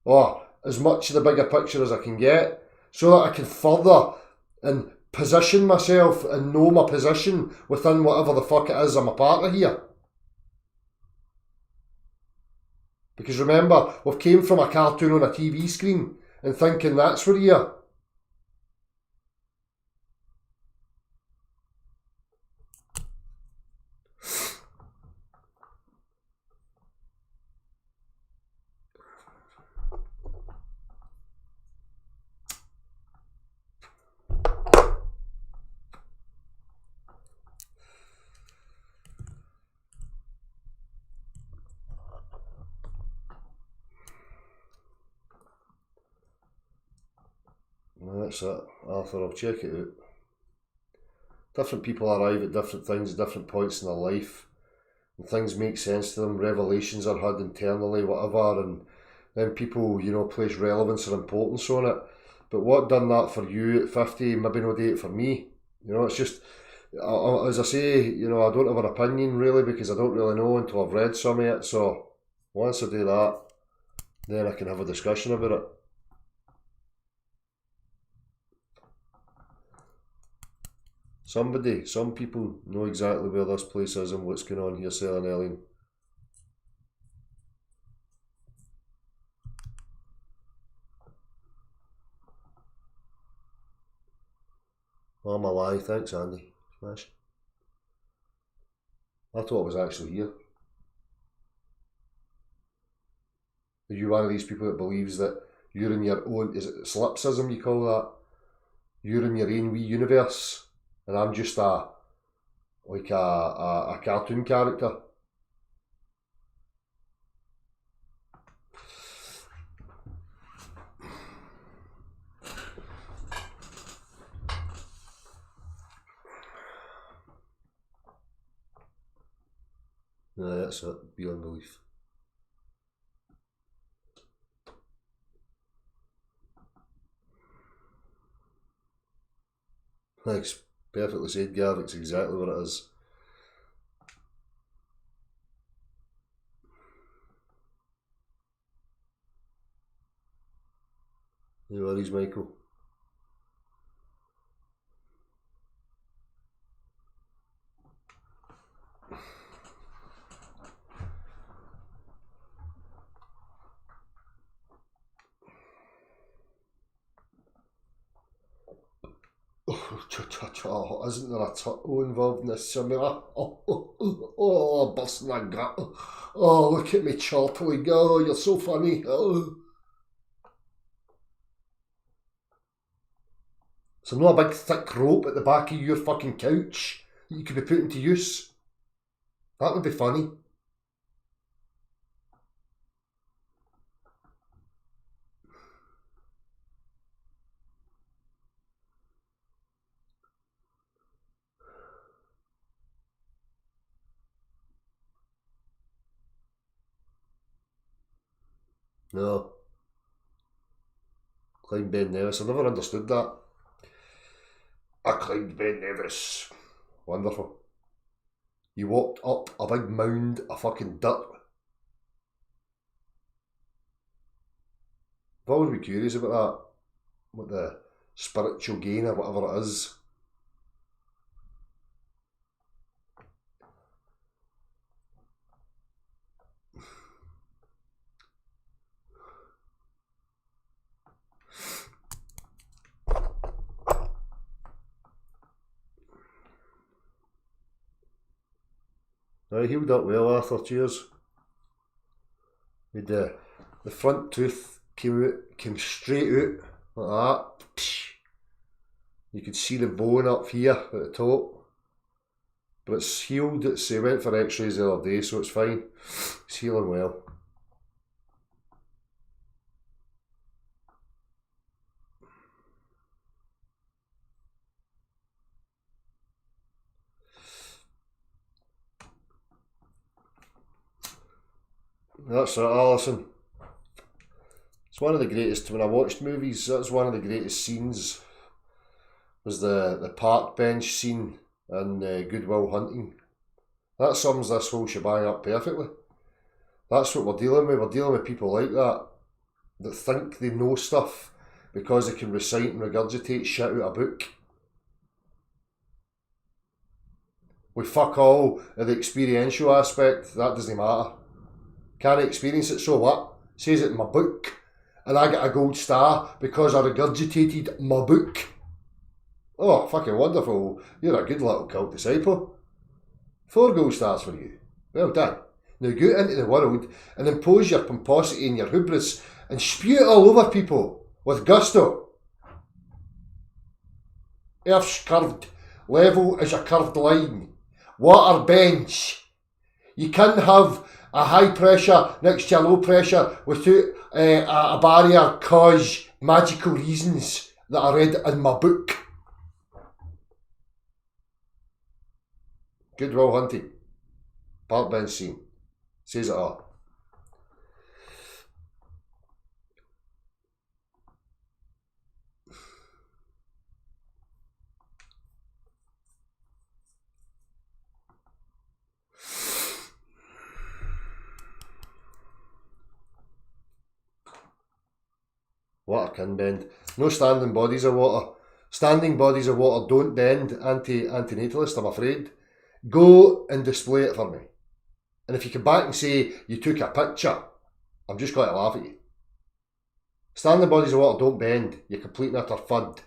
Or as much of the bigger picture as I can get, so that I can further and position myself and know my position within whatever the fuck it is I'm a part of here. Because remember, we've came from a cartoon on a TV screen and thinking that's where you are. That's it, Arthur. I'll check it out. Different people arrive at different things at different points in their life, and things make sense to them. Revelations are had internally, whatever, and then people, you know, place relevance or importance on it. But what done that for you at 50, maybe no do it for me. You know, it's just, as I say, you know, I don't have an opinion really because I don't really know until I've read some of it. So once I do that, then I can have a discussion about it. Some people know exactly where this place is and what's going on here, selling Ellen. Oh, I'm a lie. Thanks, Andy. Smash. I thought it was actually here. Are you one of these people that believes that you're in your own, is it solipsism you call that? You're in your own wee universe and I'm just a cartoon character. Yeah, that's it. Beyond belief. Thanks. Perfectly said, Gav. It's exactly what it is. No worries, Michael. Isn't there a turtle involved in this similar? Oh, busting my gut. Oh, look at me chortling. Oh, you're so funny. Oh. So not a big thick rope at the back of your fucking couch that you could be putting to use. That would be funny. No. Climbed Ben Nevis. I never understood that. I climbed Ben Nevis. Wonderful. You walked up a big mound of fucking dirt. I've always been curious about that. What the spiritual gain or whatever it is. I healed up well, Arthur. Cheers. The front tooth came straight out like that. You could see the bone up here at the top, but it's healed. It went for X-rays the other day, so it's fine. It's healing well. That's it, Alison. It's one of the greatest, when I watched movies, that's one of the greatest scenes, was the park bench scene in Good Will Hunting. That sums this whole shebang up perfectly. That's what we're dealing with. We're dealing with people like that think they know stuff because they can recite and regurgitate shit out of a book. We fuck all of the experiential aspect, that doesn't matter. Can't experience it, so what? Says it in my book, and I get a gold star because I regurgitated my book. Oh, fucking wonderful. You're a good little cult disciple. 4 gold stars for you. Well done. Now go into the world and impose your pomposity and your hubris and spew it all over people with gusto. Earth's curved, level is a curved line. Water bends. You can't have a high pressure next to a low pressure without a barrier cause magical reasons that I read in my book. Good Will Hunting. Park bench scene. Says it all. Water can bend. No standing bodies of water. Standing bodies of water don't bend, antinatalist, I'm afraid. Go and display it for me. And if you come back and say you took a picture, I'm just going to laugh at you. Standing bodies of water don't bend. You're complete and utter fud.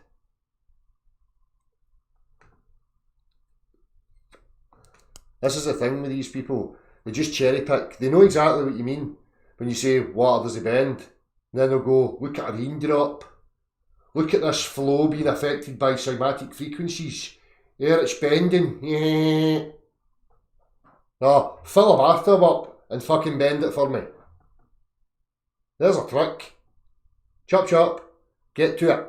This is the thing with these people. They just cherry pick. They know exactly what you mean when you say water doesn't bend. And then they'll go, look at a raindrop. Look at this flow being affected by cymatic frequencies. There it's bending. No, fill a bathtub up and fucking bend it for me. There's a trick. Chop chop. Get to it.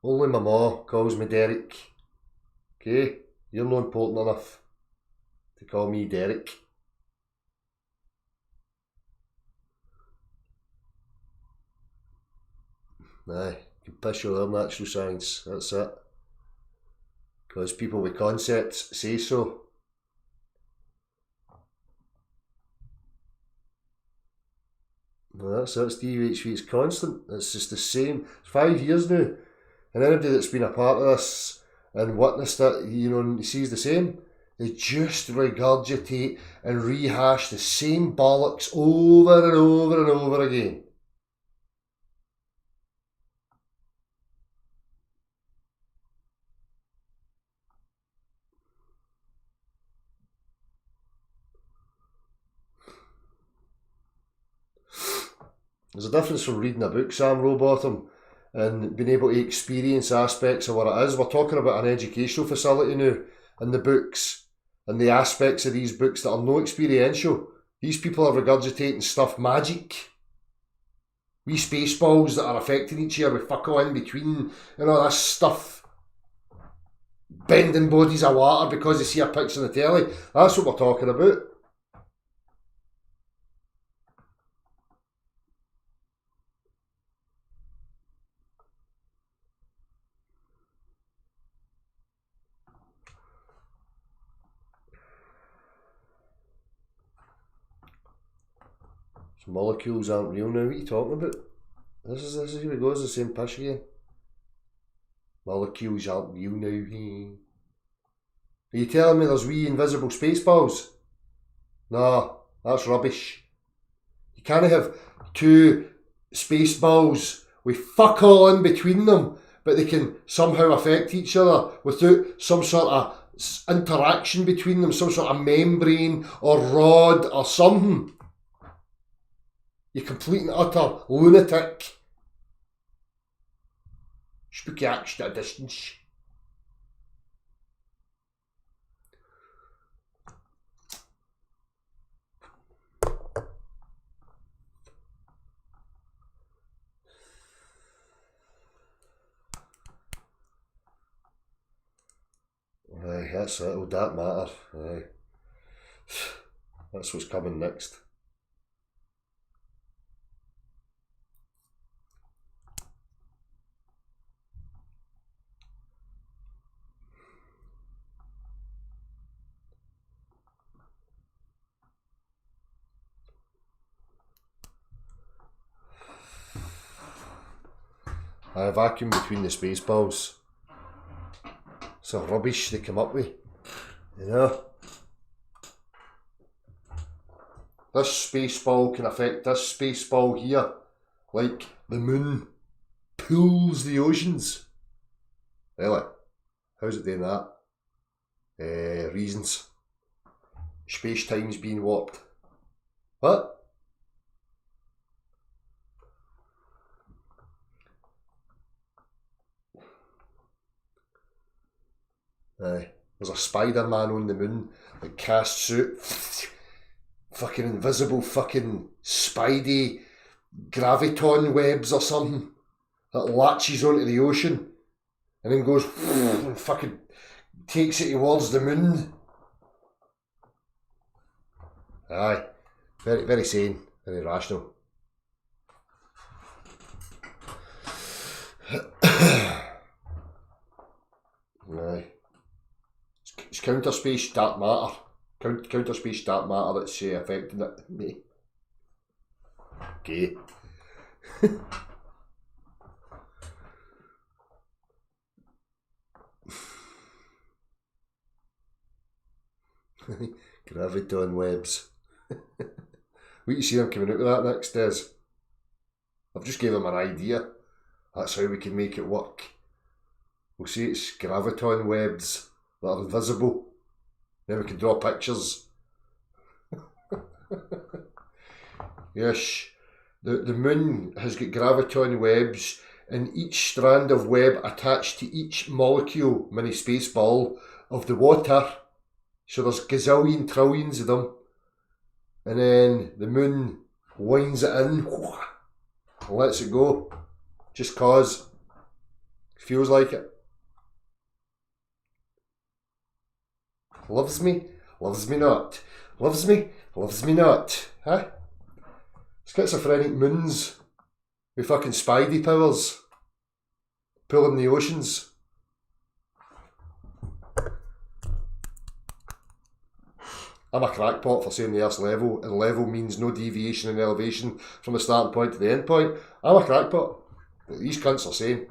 Only my ma calls me Derek. Okay? You're not important enough to call me Derek. Aye, you can piss your own natural science, that's it. Because people with concepts say so. Well, that's it, Steve HV, it's constant. It's just the same. It's 5 years now. And anybody that's been a part of this and witnessed it, you know, and he sees the same. They just regurgitate and rehash the same bollocks over and over and over again. There's a difference from reading a book, Sam Rowbottom, and being able to experience aspects of what it is. We're talking about an educational facility now, and the books and the aspects of these books that are no experiential. These people are regurgitating stuff magic. Wee space balls that are affecting each other with fuck all in between and all this stuff. Bending bodies of water because they see a picture on the telly. That's what we're talking about. So molecules aren't real now. What are you talking about? This is here it goes, the same pish again. Molecules aren't real now. Are you telling me there's wee invisible space balls? No, that's rubbish. You can't have two space balls with fuck all in between them, but they can somehow affect each other without some sort of interaction between them, some sort of membrane or rod or something. You complete and utter lunatic. Spooky action at a distance. Aye, that's it. Would that matter? Aye. That's what's coming next. I vacuum between the space balls. It's a rubbish they come up with, you know. This space ball can affect this space ball here, like the moon pulls the oceans. Really? How's it doing that? Reasons. Space-time's being warped. What? Aye. There's a Spider-Man on the moon that casts out fucking invisible fucking Spidey graviton webs or something that latches onto the ocean and then goes and fucking takes it towards the moon. Aye. Very, very sane. Very rational. Aye. It's counter space dark matter. Counter space dark matter that's affecting it. Me. Okay. Graviton webs. Wait to see them coming out with that next, Des. I've just gave them an idea. That's how we can make it work. We'll say it's graviton webs that are invisible. Then we can draw pictures. Yes, the moon has got graviton webs, and each strand of web attached to each molecule, mini space ball, of the water. So there's gazillion trillions of them. And then the moon winds it in and lets it go. Just cause. Feels like it. Loves me not. Loves me not. Huh? Schizophrenic moons with fucking Spidey powers. Pulling the oceans. I'm a crackpot for saying the Earth's level, and level means no deviation in elevation from the starting point to the end point. I'm a crackpot. These cunts are saying.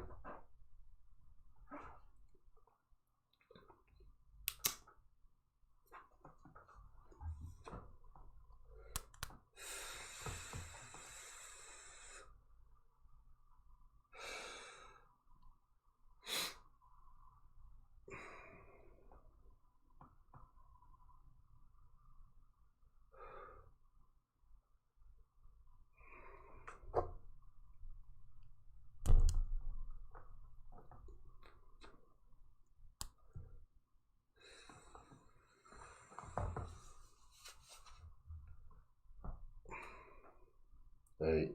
Right.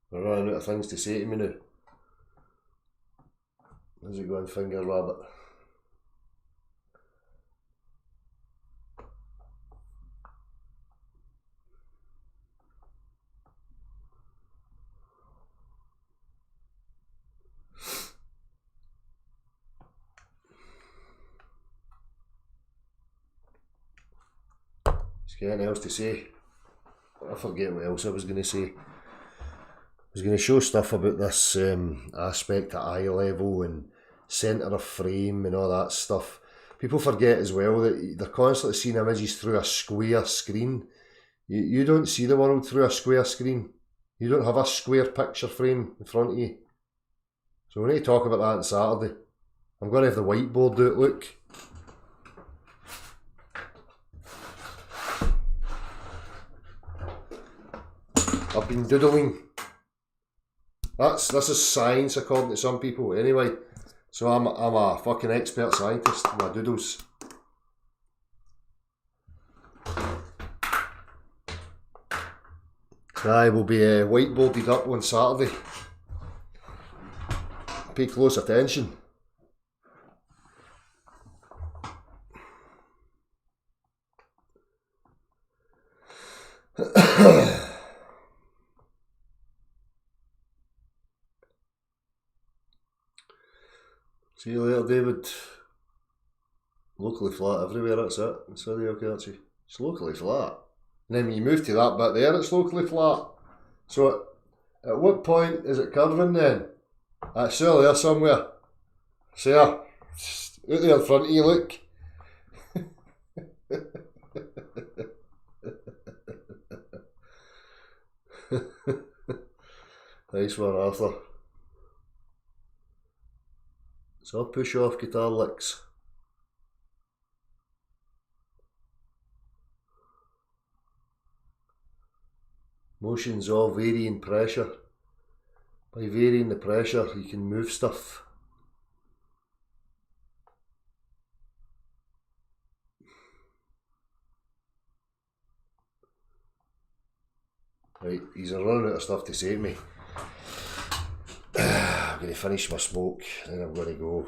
We're running out of things to say to me now. How's it going, Finger Rabbit? Is there anything else to say? I forget what else I was going to say. I was going to show stuff about this aspect at eye level and centre of frame and all that stuff. People forget as well that they're constantly seeing images through a square screen. You don't see the world through a square screen. You don't have a square picture frame in front of you. So we need to talk about that on Saturday. I'm going to have the whiteboard out, look. I've been doodling. This is science according to some people anyway. So I'm a fucking expert scientist in my doodles. I will be whiteboarded up on Saturday. Pay close attention. See you later, David. Locally flat everywhere, that's it. It's really okay, actually. It's locally flat. And then when you move to that bit there, it's locally flat. So at what point is it curving then? It's still there somewhere. See ya. Out there in front of you, look. Nice one, Arthur. So push off guitar licks. Motions of varying pressure. By varying the pressure, you can move stuff. Right, he's running out of stuff to say to me. I'm going to finish my smoke, then I'm going to go.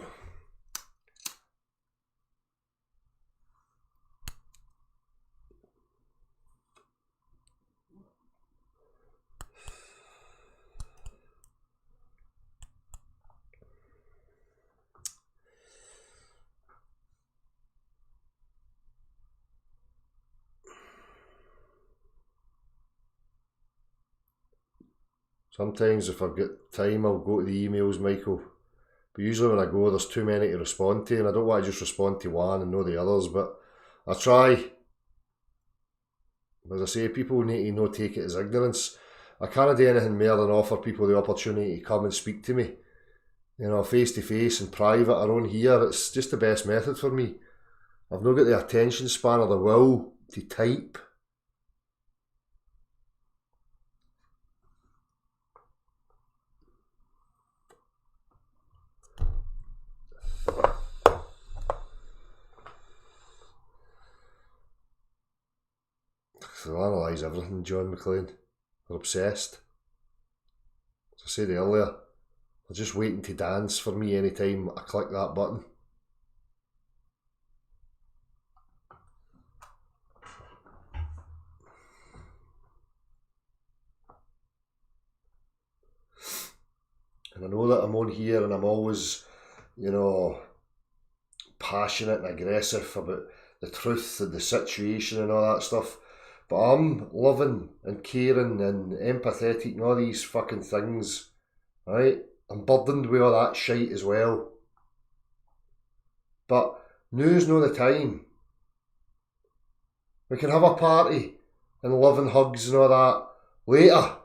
Sometimes if I've got time I'll go to the emails, Michael. But usually when I go there's too many to respond to and I don't want to just respond to one and know the others, but I try. As I say, people need to not take it as ignorance. I can't do anything more than offer people the opportunity to come and speak to me. You know, face to face and private or on here, it's just the best method for me. I've not got the attention span or the will to type. They'll analyse everything, John McLean. They're obsessed. As I said earlier, they're just waiting to dance for me anytime I click that button. And I know that I'm on here and I'm always, you know, passionate and aggressive about the truth and the situation and all that stuff. But I'm loving and caring and empathetic and all these fucking things, right? I'm burdened with all that shite as well. But now's no the time. We can have a party and love and hugs and all that later.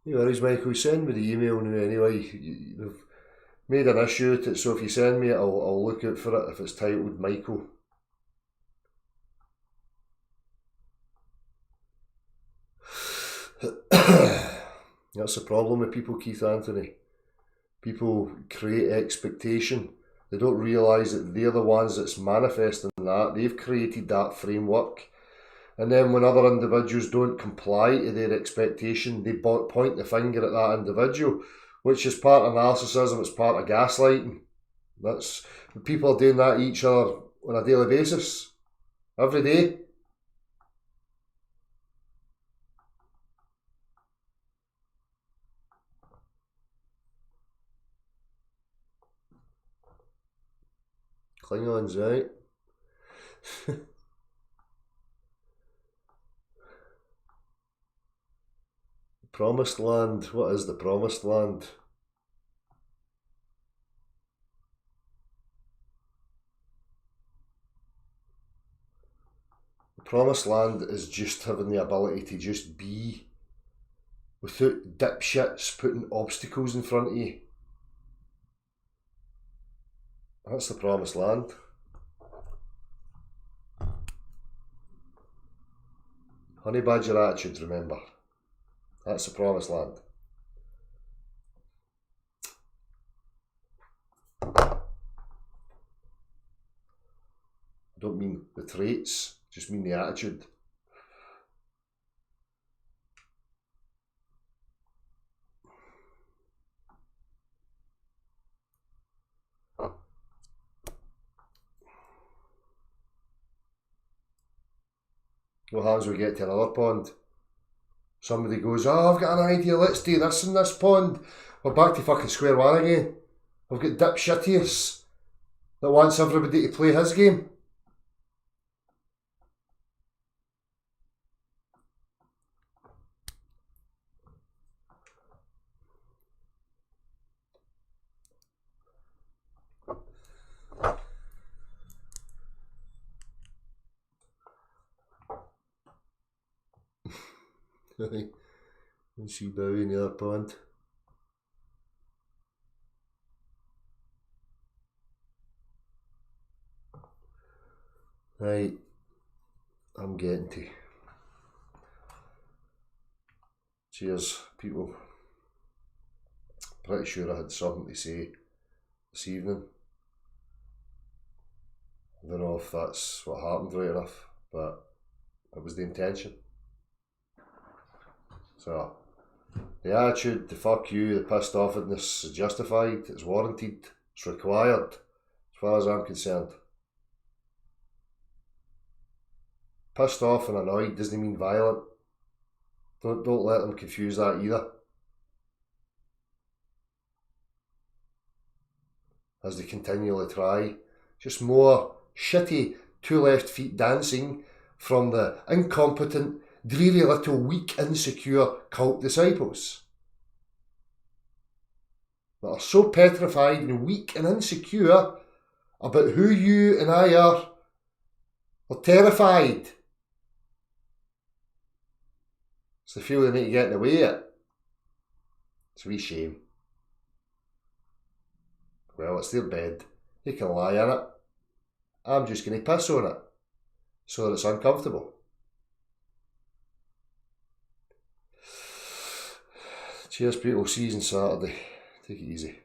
No worries, Michael. Send me the email now anyway. You've made an issue of it, so if you send me it, I'll look out for it if it's titled Michael. That's the problem with people, Keith Anthony. People create expectation. They don't realise that they're the ones that's manifesting that. They've created that framework. And then when other individuals don't comply to their expectation, they point the finger at that individual, which is part of narcissism, it's part of gaslighting. That's people are doing that to each other on a daily basis, every day. Klingons, right? Promised land. What is the promised land? The promised land is just having the ability to just be without dipshits putting obstacles in front of you. That's the promised land. Honey badger attitude, remember. That's the promised land. I don't mean the traits, just mean the attitude. What happens when we get to another pond? Somebody goes, oh, I've got an idea, let's do this in this pond. We're back to fucking square one again. I've got dipshittius that wants everybody to play his game. And see Bowie in the other pond. Right, I'm getting to. Cheers, people. Pretty sure I had something to say this evening. I don't know if that's what happened right enough, but it was the intention. So, the attitude, the fuck you, the pissed offness is justified, it's warranted, it's required, as far as I'm concerned. Pissed off and annoyed doesn't mean violent. Don't let them confuse that either. As they continually try. Just more shitty two left feet dancing from the incompetent, dreary little weak, insecure cult disciples that are so petrified and weak and insecure about who you and I are. They're terrified. So they feel they need to get in the way of it. It's a wee shame. Well, it's their bed. They can lie in it. I'm just going to piss on it so that it's uncomfortable. Cheers, people. See you on Saturday. Take it easy.